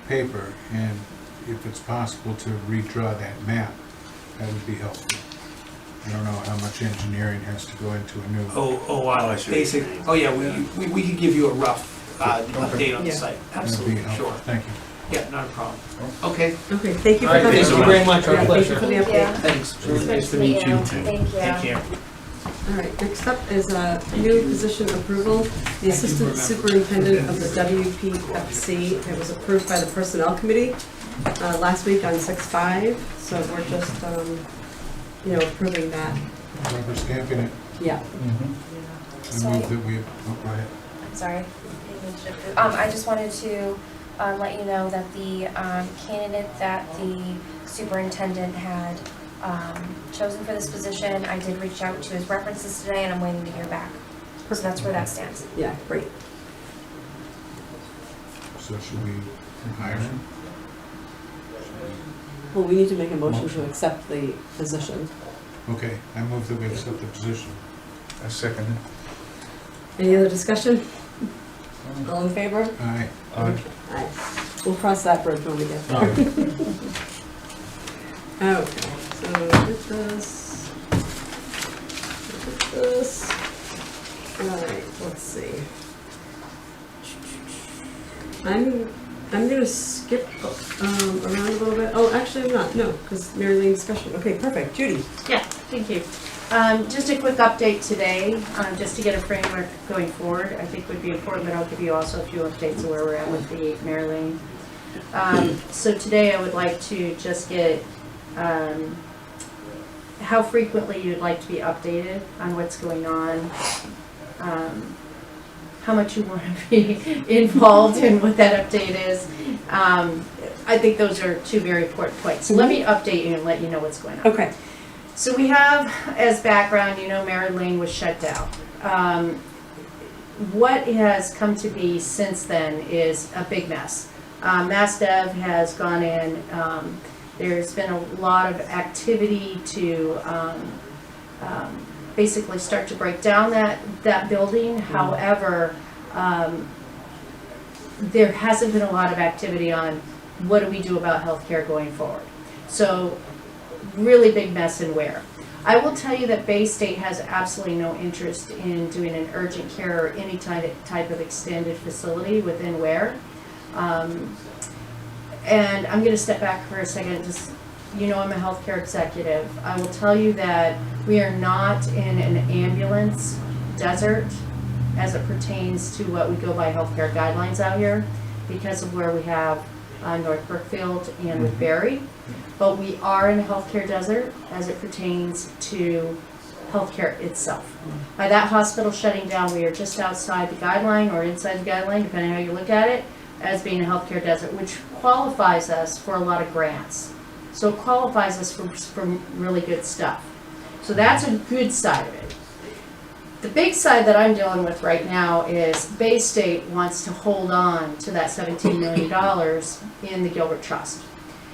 paper, and if it's possible to redraw that map, that would be helpful. I don't know how much engineering has to go into a new. Wow. I see what you're Basic, saying. oh yeah, we can give you a rough update on the Yeah. site. That'd be Absolutely, helpful. sure. Thank you. Yeah, not a problem. Okay. Okay, thank you All for right, coming. thank you very much. Our Yeah, thank pleasure. you for the Thank update. you. Thanks. Nice to meet you. Thank you. Take care. All right, next up is a new position approval. The Assistant Superintendent of the WPFC. It was approved by the Personnel Committee last week on 6/5, so we're just, approving that. Rubber stamping it. Yeah. I move that we, go ahead. I'm sorry. I just wanted to let you know that the candidate that the superintendent had chosen for this position, I did reach out to his references today and I'm waiting to hear back. So that's where that stands. Yeah, great. So should we hire him? Well, we need to make a motion to accept the position. Okay, I move that we accept the position. I second it. Any other discussion? All in favor? Aye. Aye. We'll cross that bridge when we get there. Okay, so with this. Alright, let's see. I'm gonna skip around a little bit. Oh, actually I'm not, no, because Mary Lean's discussion. Okay, perfect. Judy? Yeah, thank you. Just a quick update today, just to get a framework going forward. I think would be important, but I'll give you also a few updates of where we're at with the Mary Lane. So today I would like to just get how frequently you'd like to be updated on what's going on, how much you want to be involved in what that update is. I think those are two very important points. So let me update you and let you know what's going on. Okay. So we have, as background, Mary Lane was shut down. What has come to be since then is a big mess. MassDev has gone in. There's been a lot of activity to basically start to break down that building. However, there hasn't been a lot of activity on what do we do about healthcare going forward. So really big mess in Ware. I will tell you that Bay State has absolutely no interest in doing an urgent care or any type of extended facility within Ware. And I'm going to step back for a second. Just, I'm a healthcare executive. I will tell you that we are not in an ambulance desert as it pertains to what we go by healthcare guidelines out here because of where we have North Brookfield and with Barry. But we are in a healthcare desert as it pertains to healthcare itself. By that hospital shutting down, we are just outside the guideline or inside the guideline, depending on how you look at it, as being a healthcare desert, which qualifies us for a lot of grants. So it qualifies us for really good stuff. So that's a good side of it. The big side that I'm dealing with right now is Bay State wants to hold on to that $17 million in the Gilbert Trust.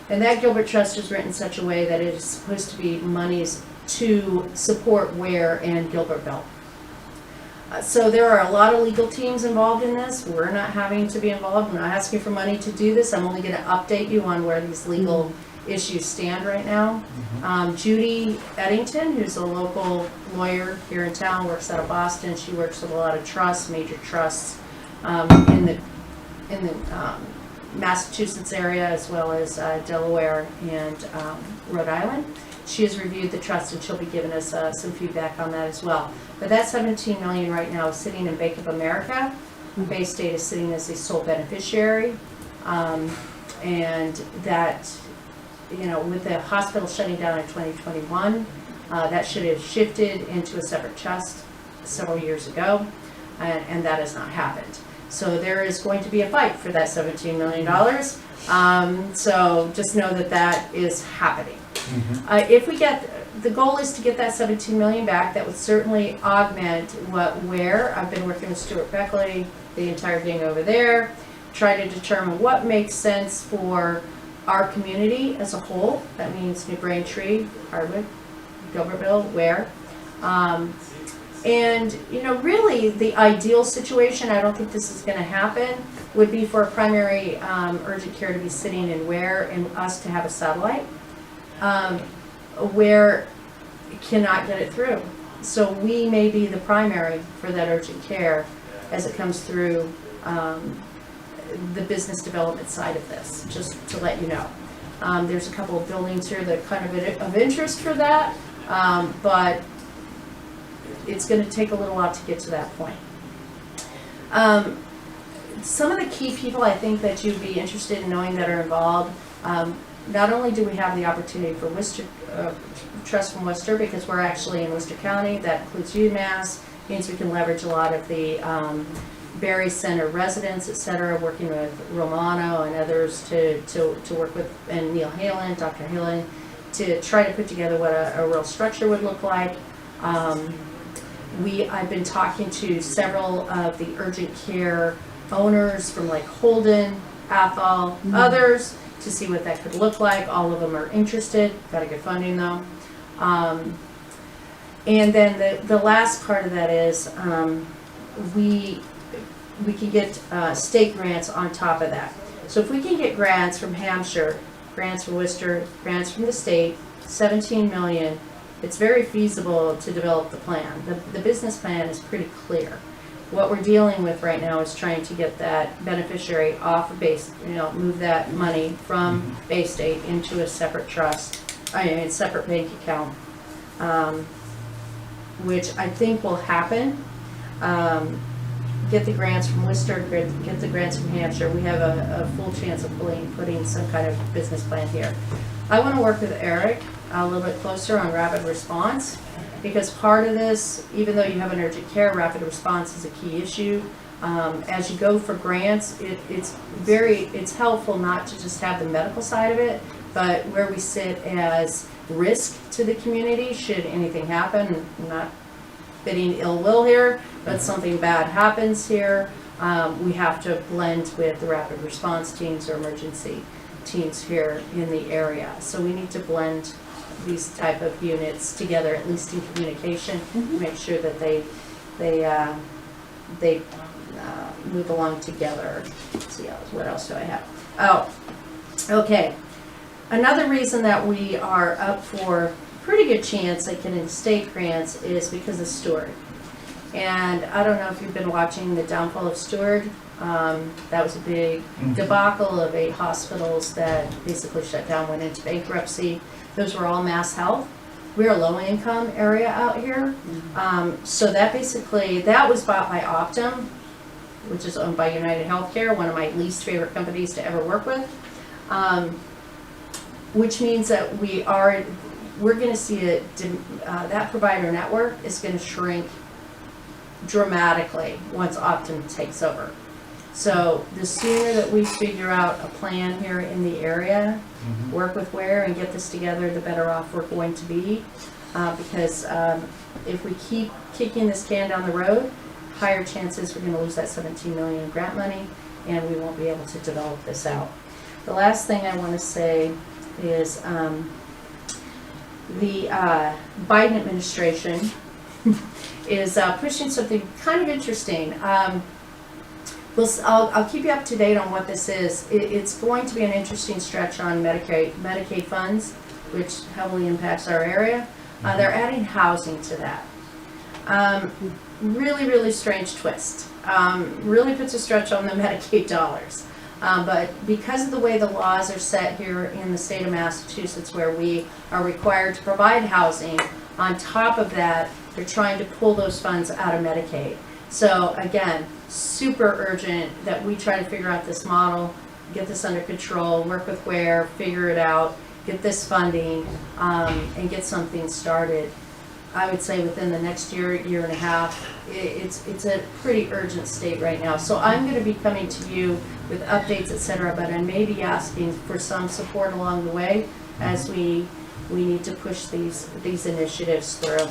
And that Gilbert Trust is written in such a way that it is supposed to be monies to support Ware and Gilbertville. So there are a lot of legal teams involved in this. We're not having to be involved. I'm not asking for money to do this. I'm only going to update you on where these legal issues stand right now. Judy Eddington, who's a local lawyer here in town, works out of Boston. She works with a lot of trusts, major trusts in the Massachusetts area as well as Delaware and Rhode Island. She has reviewed the trust and she'll be giving us some feedback on that as well. But that $17 million right now is sitting in Bank of America. Bay State is sitting as a sole beneficiary. And that, with the hospital shutting down in 2021, that should have shifted into a separate trust several years ago, and that has not happened. So there is going to be a fight for that $17 million. So just know that that is happening. If we get, the goal is to get that $17 million back. That would certainly augment Ware. I've been working with Stuart Beckley, the entire gang over there. try to determine what makes sense for our community as a whole. That means New Braintree, Hardwick, Gilbertville, Ware. And, you know, really the ideal situation, I don't think this is gonna happen, would be for a primary urgent care to be sitting in Ware and us to have a satellite. Where it cannot get it through. So we may be the primary for that urgent care as it comes through the business development side of this, just to let you know. There's a couple of buildings here that are kind of interest for that, but it's going to take a little while to get to that point. Some of the key people I think that you'd be interested in knowing that are involved, not only do we have the opportunity for Worcester, Trust from Worcester, because we're actually in Worcester County, that includes UMass, means we can leverage a lot of the Berry Center residents, et cetera, working with Romano and others to work with, and Neil Halen, Dr. Halen, to try to put together what a real structure would look like. I've been talking to several of the urgent care owners from like Holden, Athol, others, to see what that could look like. All of them are interested, got to get funding though. And then the last part of that is we can get state grants on top of that. So if we can get grants from Hampshire, grants from Worcester, grants from the state, 17 million, it's very feasible to develop the plan. The business plan is pretty clear. What we're dealing with right now is trying to get that beneficiary off of base, move that money from Bay State into a separate trust, a separate bank account, which I think will happen. Get the grants from Worcester, get the grants from Hampshire. We have a full chance of putting some kind of business plan here. I want to work with Eric a little bit closer on rapid response, because part of this, even though you have an urgent care, rapid response is a key issue. As you go for grants, it's helpful not to just have the medical side of it, but where we sit as risk to the community should anything happen. I'm not bidding ill will here, but something bad happens here, we have to blend with the rapid response teams or emergency teams here in the area. So we need to blend these type of units together, at least in communication, make sure that they move along together. Let's see, what else do I have? Oh, okay. Another reason that we are up for pretty good chance at getting state grants is because of Stewart. And I don't know if you've been watching the downfall of Stewart. That was a big debacle of 8 hospitals that basically shut down, went into bankruptcy. Those were all Mass Health. We're a low income area out here. So that was bought by Optum, which is owned by United Healthcare, one of my least favorite companies to ever work with. Which means that we're going to see that provider network is going to shrink dramatically once Optum takes over. So the sooner that we figure out a plan here in the area, work with Ware and get this together, the better off we're going to be. Because if we keep kicking this can down the road, higher chances we're going to lose that 17 million in grant money, and we won't be able to develop this out. The last thing I want to say is the Biden administration is pushing something kind of interesting. I'll keep you up to date on what this is. It's going to be an interesting stretch on Medicaid funds, which heavily impacts our area. They're adding housing to that. Really, really strange twist. Really puts a stretch on the Medicaid dollars. But because of the way the laws are set here in the state of Massachusetts, where we are required to provide housing, on top of that, they're trying to pull those funds out of Medicaid. So again, super urgent that we try to figure out this model, get this under control, work with Ware, figure it out, get this funding, and get something started. I would say within the next year and a half. It's a pretty urgent state right now. So I'm going to be coming to you with updates, etc., but I may be asking for some support along the way as we need to push these initiatives through.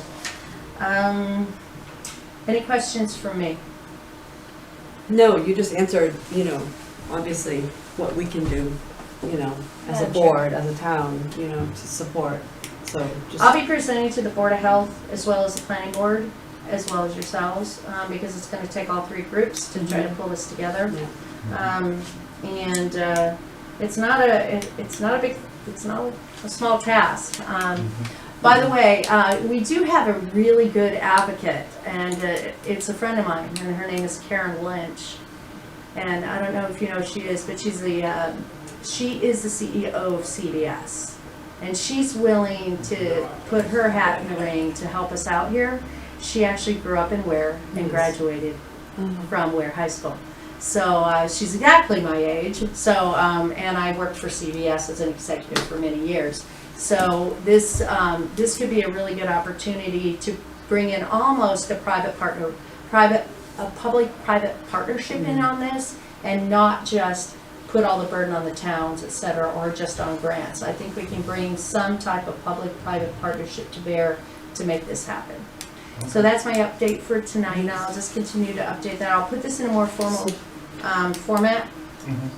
Any questions for me? No, you just answered, obviously, what we can do, you know, as a Yeah, sure. board, as a town, you know, to support, so just. I'll be presenting to the Board of Health as well as the Planning Board, as well as yourselves, because it's gonna take all three groups to try to pull this together. Yeah. It's not a small task. By the way, we do have a really good advocate, and it's a friend of mine, and her name is Karen Lynch. And I don't know if you know who she is, but she is the CEO of CVS. And she's willing to put her hat in the ring to help us out here. She actually grew up in Ware and graduated from Ware High School. So she's exactly my age. So and I worked for CVS as an executive for many years. So this could be a really good opportunity to bring in almost a public-private partnership in on this, and not just put all the burden on the towns, et cetera, or just on grants. I think we can bring some type of public-private partnership to bear to make this happen. So that's my update for tonight. I'll just continue to update that. I'll put this in a more formal format.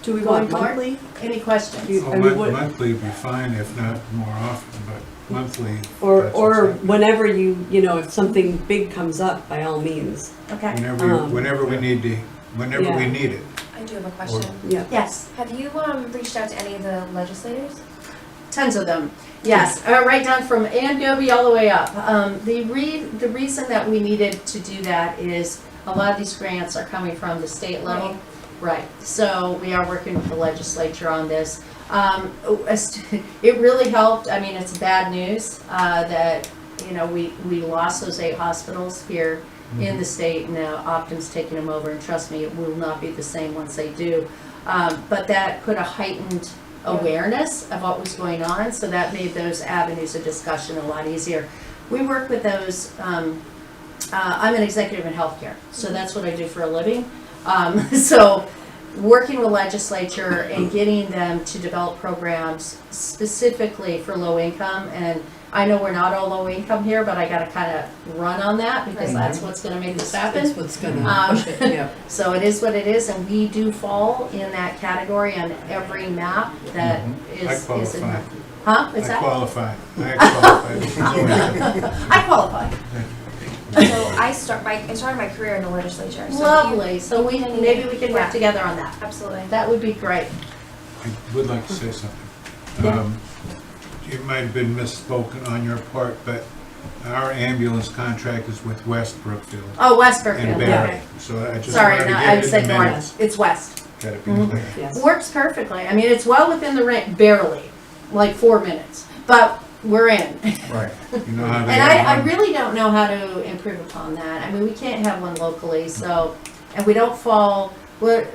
Do we Going want forward? monthly? Any questions? You- Oh, I mean, what- monthly would be fine, if not more often, but monthly. Or, that's or what's up. whenever you know, if something big comes up, by all means. Okay. Whenever we need to, whenever we Yeah. need it. I do have a question. Yeah. Yes. Have you reached out to any of the legislators? Tons of them. Yes, right down from Ann Goby all the way up. The reason that we needed to do that is a lot of these grants are coming from the state level. Right. So we are working with the legislature on this. It really helped. I mean, it's bad news that, you know, we lost those 8 hospitals here in the state, and now Optum's taking them over, and trust me, it will not be the same once they do. But that put a heightened awareness of what was going on, so that made those avenues of discussion a lot easier. We work with those, I'm an executive in healthcare, so that's what I do for a living. So working with legislature and getting them to develop programs specifically for low income, and I know we're not all low income here, but I gotta kind of run on that because Right. that's what's gonna make this happen. That's what's gonna push it, yeah. So it is what it is, and we do fall in that category on every map that is. I is in qualify. there. Huh? What's I that? qualify. I qualify. So I started my career in the legislature. So Lovely, so maybe we can work Yeah. together on that. Absolutely. That would be great. I would like to say something. Yeah. It might have been misspoken on your part, but our ambulance contract is with West Brookfield Oh, West and Brookfield, Barry. okay. So I just Sorry, wanted to no, get I it in said the north, minutes. it's west. Gotta be Mhm. clear. Yes. Works perfectly, I mean, it's well within the range, barely, like 4 minutes, but we're in. Right. You know how they And I have one- really don't know how to improve upon that. I mean, we can't have one locally, so, and we don't fall, what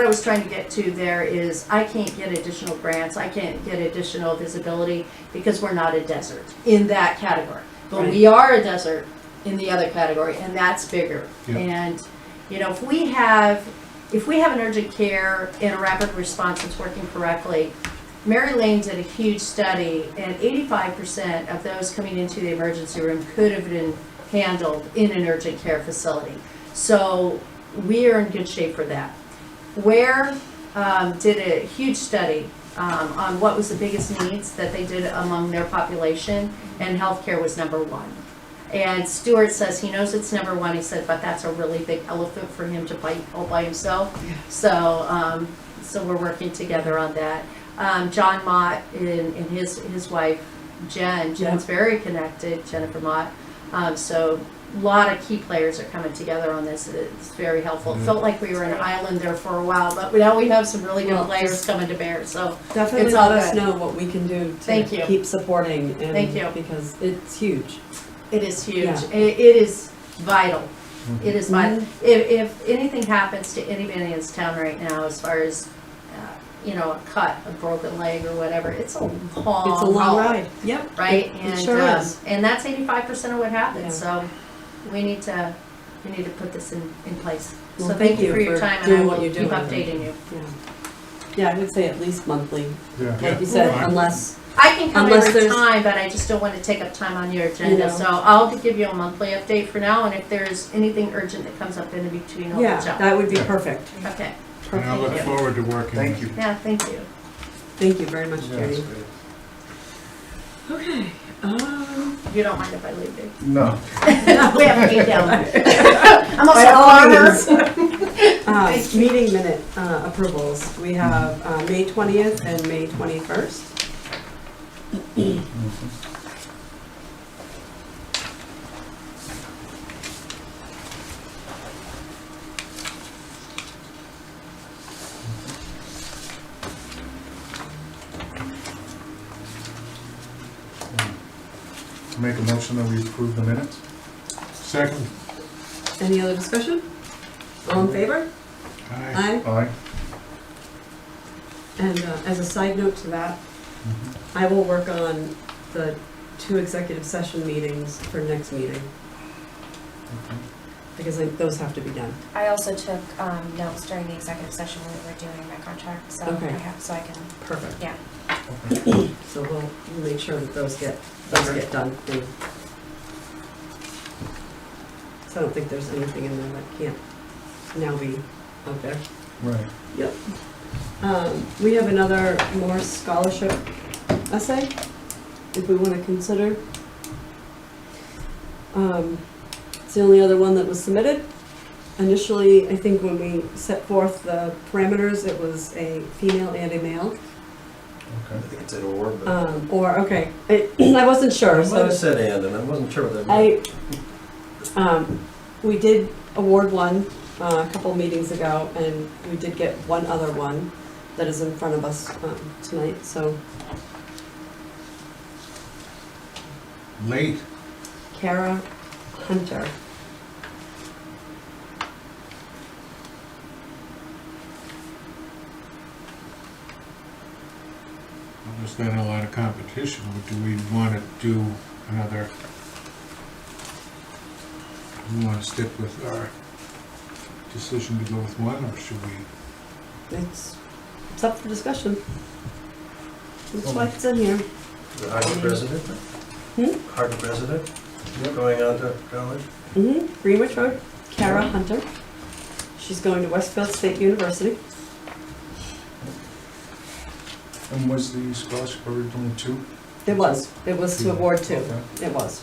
I was trying to get to there is I can't get additional grants, I can't get additional visibility because we're not a desert in that category. But we are a desert in the other category, and that's bigger. Yeah. And, you know, if we have an urgent care and a rapid response that's working correctly, Mary Lane did a huge study, and 85% of those coming into the emergency room could have been handled in an urgent care facility. So we are in good shape for that. Ware did a huge study on what was the biggest needs that they did among their population, and healthcare was number 1. And Stuart says he knows it's number 1. He said, but that's a really big elephant for him to bite all by himself. So, so we're working together on that. John Mott and his wife Jen's very connected, Jennifer Mott. So a lot of key players are coming together on this. It's very helpful. It felt like we were an island there for a while, but now we have some really good Well, players just coming to bear. So Definitely It's all let us good. know what we can do Thank to you. keep supporting. And Thank you. Because it's huge. it is huge. Yeah. It is vital. It is vital. If anything happens to anybody in this town right now, as far as you know, a cut, a broken leg or whatever, it's a long It's a long haul, ride. Yep. right? It sure is. And that's 85% of what happens. Yeah. So we need to put this in place. Well, So thank you for your for time, and I doing will what you're keep doing. updating you. Yeah, I would say at least monthly, Yeah. like you said, Fine. unless, I can come Unless every there's- time, but I just don't want to take up time on your agenda. know. So I'll give you a monthly update for now, and if there's anything urgent that comes up in between, I'll yeah, reach out. that would be Yeah. perfect. Okay. And I look forward to working Thank with you. Yeah, thank you. Thank you very much, Yeah, that's Judy. great. Okay, You don't mind if I leave, Dave? No, We have to get down. I'm also By a all farmer. means. Meeting minute approvals. We have May 20th and May 21st. make a motion that we approve the minutes? Second, Any other discussion? All in favor? aye. Aye. Aye. And as a side note to that, Mhm. I will work on the 2 executive session meetings for next meeting, Okay. because those have to be done. I also took notes during the executive session when we were doing my contract, so Okay. so I can, Perfect. yeah. Okay. So we'll make sure that those get done. And so I don't think there's anything in there that can't now be out there. Right. Yep. We have another Morss scholarship essay, if we want to consider. It's the only other one that was submitted. Initially, I think when we set forth the parameters, it was a female and a male. I Okay. think it's an award, but Okay, I wasn't I sure, might so have said and I wasn't sure what that meant. we did award one a couple meetings ago, and we did get one other one that is in front of us tonight, so Late. Kara Hunter. There's not a lot of competition. Do we want to do another? Do we want to stick with our decision to go with one, or should we? It's up for discussion. That's why it's in here. The Hardwick resident? Hardwick resident? Yep. Going on to college? Greenwich Road, Kara Hunter. She's going to Westfield State University. And was the scholarship originally 2? It was to award 2. Okay. It was.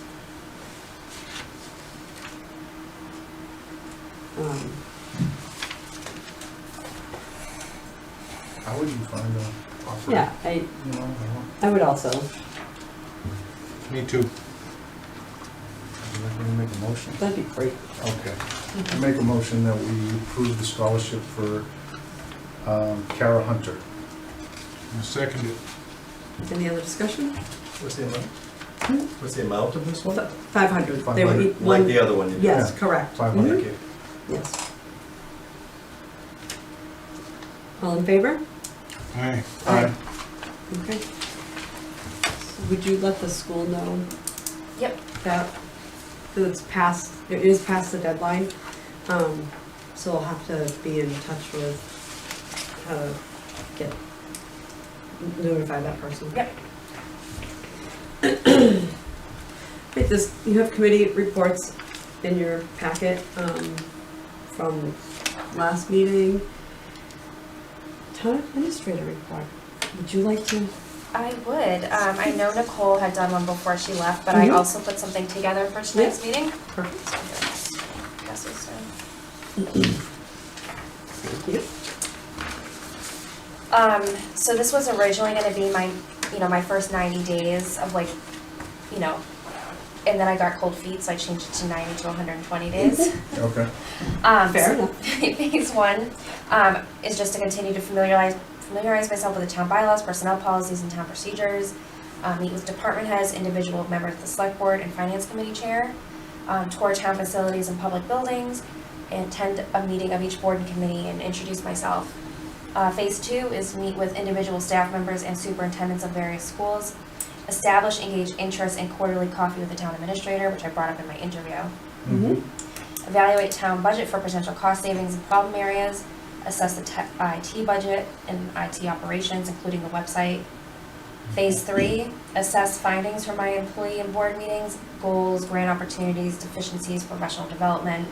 How would you find a offer? Yeah, You know, I would also. Me too. would you like me to make a motion? That'd be great. Okay. I make a motion that we approve the scholarship for Kara Hunter. I'll second it. Any other discussion? What's the amount? What's the amount of this one? 500. They would be Like one. the other one you did? Yes, Yeah. correct. 500. Thank you. Yes. All in favor? Aye. Aye. Okay. So would you let the school know Yep. that it's past, it is past the deadline? So I'll have to be in touch with how to notify that person. Yep. Right, you have committee reports in your packet from last meeting. Town administrator report. Would you like to? I would. I know Nicole had done one before she left, but I also put something together for tonight's meeting. Perfect. Guess it's, Thank you. So this was originally gonna be my, my first 90 days of like, and then I got cold feet, so I changed it to 90 to 120 days. Okay. Fair So enough. Phase 1 is just to continue to familiarize myself with the town bylaws, personnel policies, and town procedures. Meet with department heads, individual members of the select board and finance committee chair. Tour town facilities and public buildings, and attend a meeting of each board and committee and introduce myself. Phase 2 is meet with individual staff members and superintendents of various schools. Establish, engage interest in quarterly coffee with the town administrator, which I brought up in my interview. Mm-hmm. Evaluate town budget for potential cost savings and problem areas. Assess the IT budget and IT operations, including the website. Phase 3, assess findings from my employee and board meetings, goals, grant opportunities, deficiencies, professional development.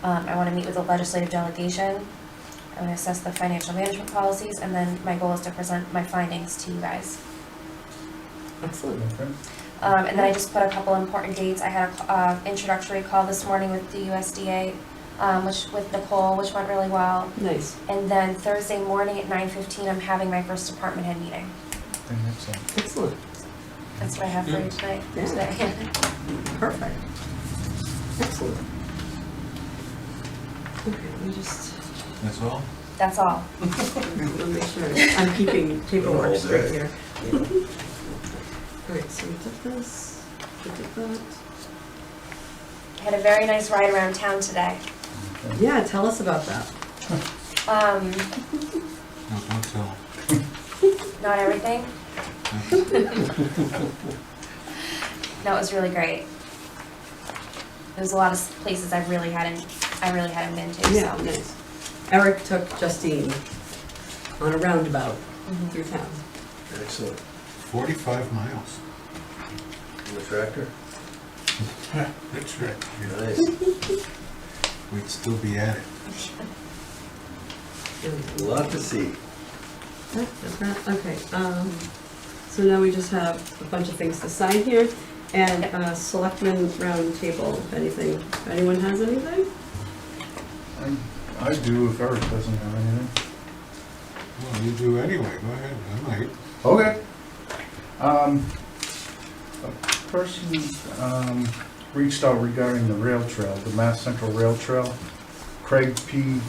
I want to meet with a legislative delegation. I'm gonna assess the financial management policies, and then my goal is to present my findings to you guys. Excellent. Okay. And then I just put a couple important dates. I had a introductory call this morning with the USDA, with Nicole, which went really well. Nice. And then Thursday morning at 9:15, I'm having my first department head meeting. Okay, excellent. Excellent. That's what I have for you tonight. Yeah. Today. Perfect. Excellent. Okay, let me just, That's all? That's all. let me make sure I'm keeping paperwork All straight day. here. Alright, so we did this, we did that. I had a very nice ride around town today. Yeah, tell us about that. No, don't tell. Not everything. No, it was really great. There's a lot of places I really hadn't been to. Yeah, So. nice. Eric took Justine on a roundabout Mhm. through town. Excellent. 45 miles. In the tractor? That's right. Nice. We'd still be at it. A lot to see. Okay, so now we just have a bunch of things to sign here, and Selectmen Roundtable, if anyone has anything? I do if Eric doesn't have anything. Well, you do anyway, go ahead, I might. Okay. A person reached out regarding the rail trail, the Mass Central Rail Trail. Craig P.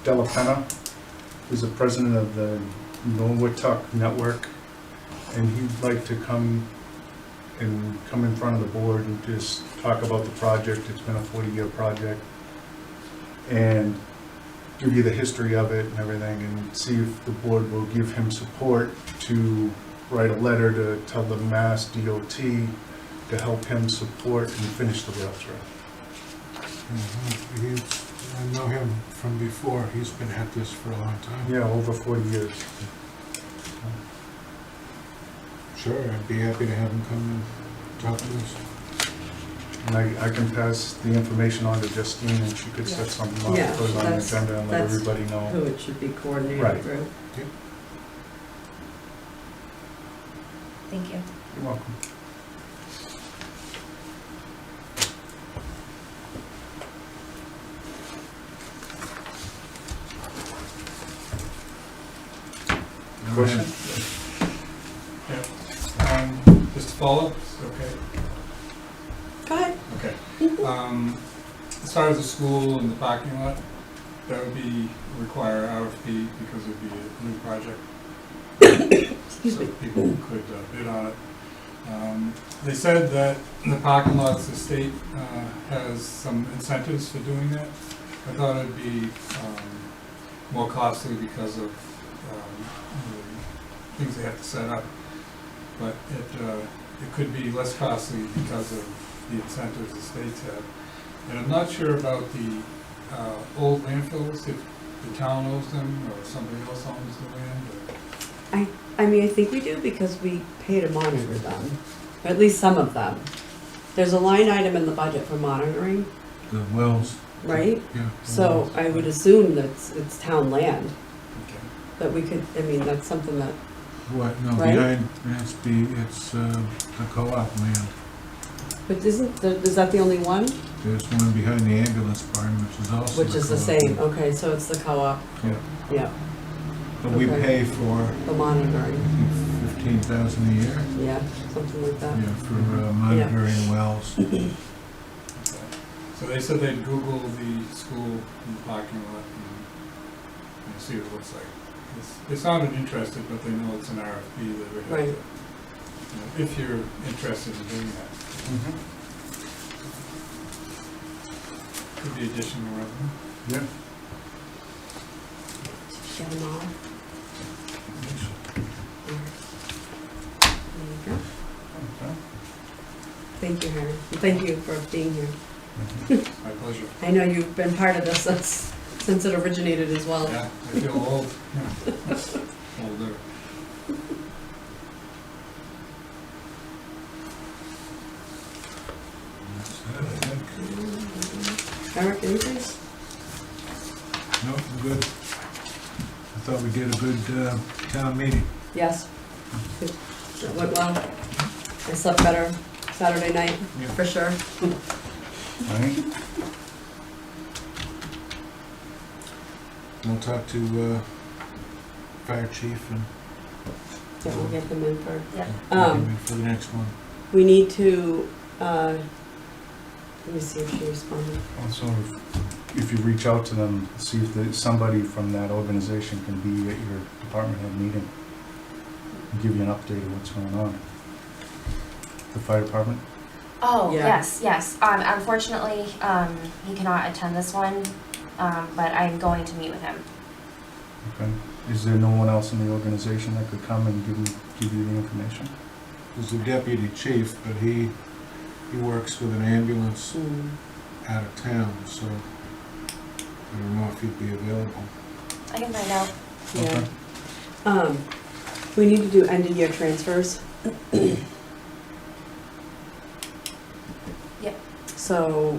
Della Penna is the president of the Norwatuck Network, and he'd like to come in front of the board and just talk about the project. It's been a 40-year project, and give you the history of it and everything, and see if the board will give him support to write a letter to tell the Mass DOT to help him support and finish the rail trail. I know him from before, he's been at this for a long time. Yeah, over 40 years. Sure, I'd be happy to have him come and talk to us. And I can pass the information on to Justine, and she could set something up, Yeah, put it on the that's- agenda and let that's everybody know. Who it should be coordinated Right. through. Thank you. You're welcome. Question? Just to follow, okay? Go ahead. Okay. As far as the school and the parking lot, that would be, require RFP because it would be a new project. Excuse So me. people could bid on it. They said that in the parking lots, the state has some incentives for doing that. I thought it'd be more costly because of the things they have to set up. But it could be less costly because of the incentives the states have. And I'm not sure about the old landfills, if the town owns them or somebody else owns the land. I mean, I think we do because we pay to monitor them, or at least some of them. There's a line item in the budget for monitoring, The wells. right? Yeah. So I would assume that it's town land, Okay. that we could, I mean, that's something that, What, no, Right? behind, it's the co-op land. but is that the only one? There's one behind the ambulance barn, which is also Which is the co-op. same, okay, so it's the co-op, Yeah, yeah, but we Okay. pay for, the monitoring, I think, 15,000 a year, yeah, something like that. yeah, for monitoring wells. Okay. So they said they'd Google the school and the parking lot and see what it looks like. They sounded interested, but they know it's an RFP that we have to, Right. if you're interested in doing that. Mhm. Could be additional revenue. Yeah. Get them all. There you go. Okay. Thank you, Harry. And thank you for being here. My pleasure. I know you've been part of this since it originated as well. Yeah, I feel old, yeah. Older. Eric, anything? No, I'm good. town meeting? Yes. It went well. I slept better Saturday night, Yeah. for sure. Right? We'll talk to fire chief and Yeah, we'll get them in for, Yep. get him in for the next one. we need to, let me see if she responded. Also, if you reach out to them, see if somebody from that organization can be at your department head meeting and give you an update of what's going on. The fire department? Oh, Yeah. yes. Unfortunately, he cannot attend this one, but I'm going to meet with him. Okay. Is there no one else in the organization that could come and give you the information? There's a deputy chief, but he works with an ambulance Hmm. out of town, so I don't know if he'd be available. I can find out. Yeah. We need to do end of year transfers. Yep. So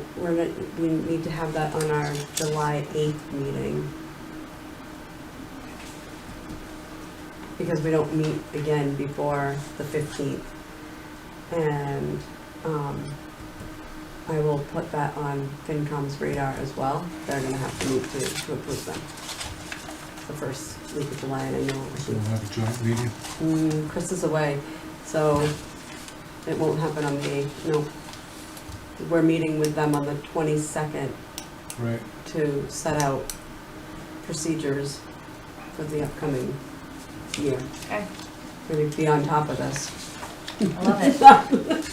we need to have that on our July 8th meeting. Because we don't meet again before the 15th. And, I will put that on FinCom's radar as well. They're gonna have to meet to approve them. The first week of July, and I know So we'll have a joint meeting. Chris is away, so it won't happen on the 8th, no. We're meeting with them on the 22nd Right. to set out procedures for the upcoming year. Okay. Really be on top of this. I love it.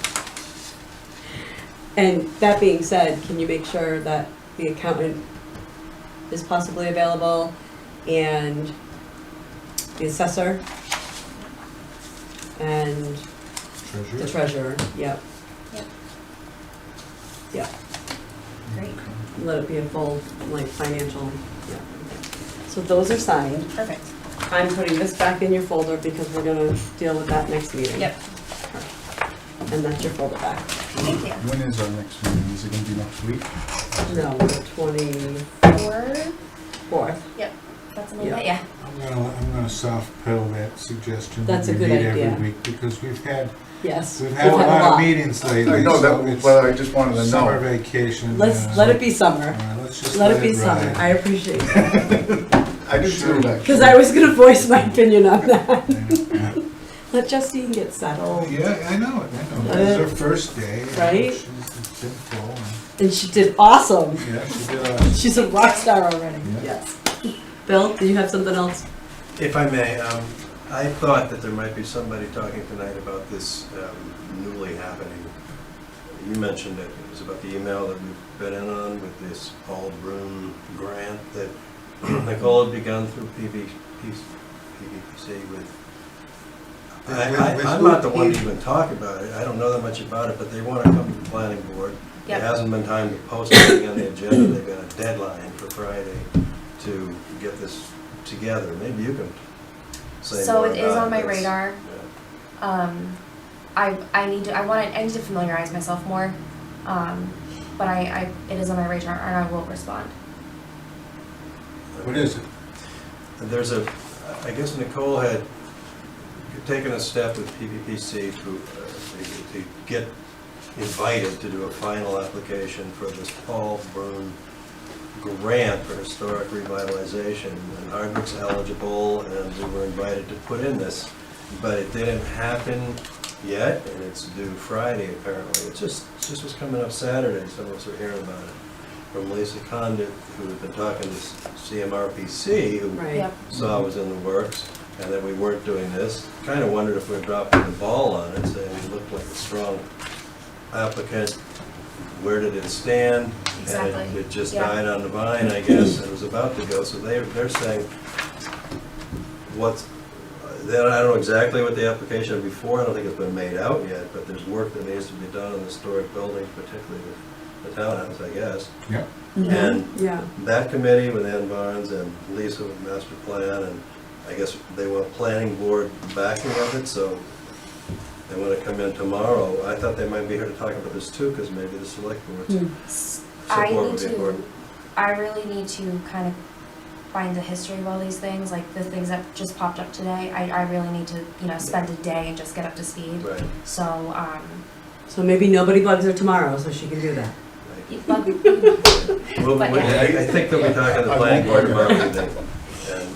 And that being said, can you make sure that the accountant is possibly available and the assessor and the Treasurer? treasurer, yep. Yep. Yep, Great. let it be a full, like, financial, yeah. So those are signed. Perfect. I'm putting this back in your folder because we're gonna deal with that next meeting. Yep. And that's your folder back. Thank you. When is our next meeting? Is it gonna be next week? No, the 24th. 4. That's something Yeah. like that, yeah. I'm gonna soft pedal that suggestion. That's that a we good meet idea. every week, because we've had Yes. a lot of meetings lately, I know so that, it's but I just wanted to summer know. vacation. Let it be summer. All right, let's just Let it be summer. ride. I appreciate it. I do Sure. too. Because I was gonna voice my opinion on that. Yeah. Let Justine get settled. Yeah, I know it, Let It's it- her first day. and Right? She's been full. And she did awesome. Yeah, she did. She's a rock star already. Yeah. Yes. Bill, do you have something else? If I may, I thought that there might be somebody talking tonight about this newly happening. You mentioned it was about the email that we've been in on with this Paul Broom grant that Nicole had begun through PVPC with. I'm not the one to even talk about it. I don't know that much about it, but they want to come to the planning board. There Yep. hasn't been time to post anything on the agenda. They've got a deadline for Friday to get this together. Maybe you can say So more it is about on my this. radar. Yeah. I need to familiarize myself more. But it is on my radar and I will respond. What is it? There's I guess Nicole had taken a step with PVPC to get invited to do a final application for this Paul Broom grant for historic revitalization. And Hardwick's eligible, and we were invited to put in this, but it didn't happen yet, and it's due Friday apparently. It just was coming up Saturday, some of us were hearing about it from Lisa Condit, who had been talking to CMRPC, who Right. Yep. saw it was in the works, and that we weren't doing this. Kind of wondered if we were dropping the ball on it, saying we looked like a strong applicant. Where did it stand? And Exactly. it just Yeah. died on the vine, I guess, and it was about to go. So they're saying, I don't know exactly what the application before, I don't think it's been made out yet, but there's work that needs to be done on the historic buildings, particularly with the townhouse, I guess. Yeah. And Yeah. that committee with Ann Barnes and Lisa with master plan, and I guess they want planning board backing of it, so they want to come in tomorrow. I thought they might be here to talk about this too, because maybe the select board's Hmm. I support need would be to, important. I really need to kind of find the history of all these things, like the things that just popped up today. I really need to, you know, spend a day and just get up to speed. Right, So, So maybe nobody bugs her tomorrow, so she can do that. right. but, Well, But I think that we talk to the planning board tomorrow evening,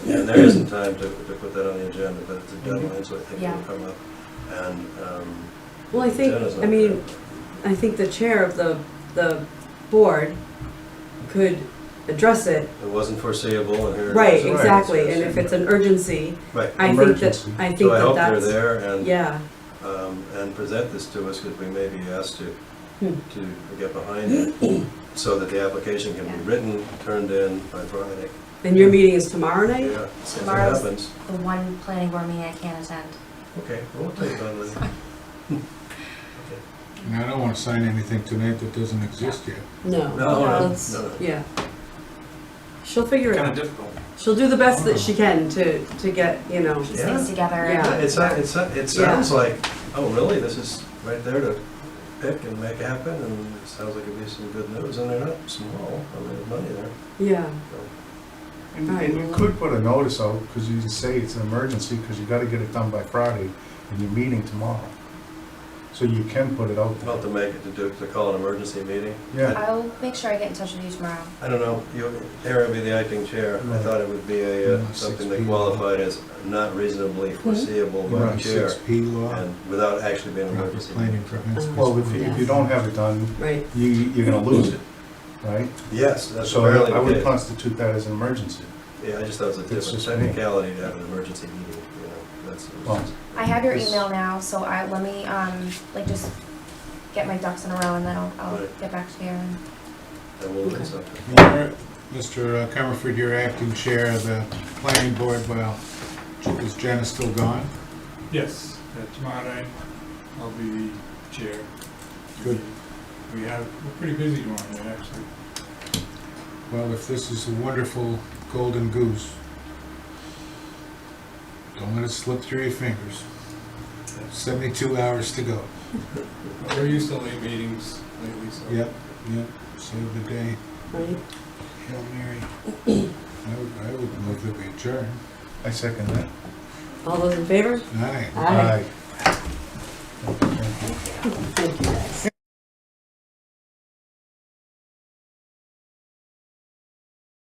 and there isn't time to put that on the agenda, but it's a deadline, so I think Yeah. it'll come up. And, Well, I think, Jenna's not I mean, I think the chair of the board could address it. it wasn't foreseeable, and here it is. Right, Right. exactly, and if it's an urgency, Right, I think that, Emergency. I think so I that hope they're that's, there and, yeah. and present this to us, because we may be asked to Hmm. get behind it, so that the application can be Yeah. written, turned in by Friday. And your meeting is tomorrow night? Yeah, if it Tomorrow's- happens. the one planning board meeting I can't attend. Okay, we'll take it on the. And I don't wanna sign anything tonight that doesn't exist yet. No. No, no, Let's- no. Yeah. She'll figure it Kind out. of difficult. She'll do the best that she can to get, you know, Piece Yeah. things together. Yeah. It sounds like, oh, really, this is right there to pick and make happen, and it sounds like it'd be some good news, and they're not small, I mean, there's money there. yeah. So, And you could put a notice out, because you just say it's an emergency, because you gotta get it done by Friday, and you're meeting tomorrow. So you can put it out there. Not to make it, to call an emergency meeting. Yeah, I'll make sure I get in touch with you tomorrow. I don't know, Aaron would be the acting chair, I thought it would be something that 6 p.m. qualified as not reasonably foreseeable by Around the chair, 6P law, and without actually being an proper emergency. planning prevents. well, if you don't have it done, Right. you're gonna lose it, right? Yes, that's So apparently I the would case. constitute that as an emergency. Yeah, I just thought it was a It's different just me. technicality to have an emergency meeting, you know, that's. Well, I have your This- email now, so let me, like, just get my ducks in a row, and then I'll Right. get back to you. And And we'll get something. Mr. Comerford, you're acting chair of the planning board, well, is Jenna still gone? Yes, tomorrow night, I'll be the chair. Good. We're pretty busy tomorrow night, actually. Well, if this is a wonderful golden goose, don't let it slip through your fingers. 72 hours to go. We're used to late meetings lately, so. Yep, save the day. Right. Hail Mary. I would move that we adjourn. I second that. All those in favor? Aye. Aye. Aye. Thank you, guys.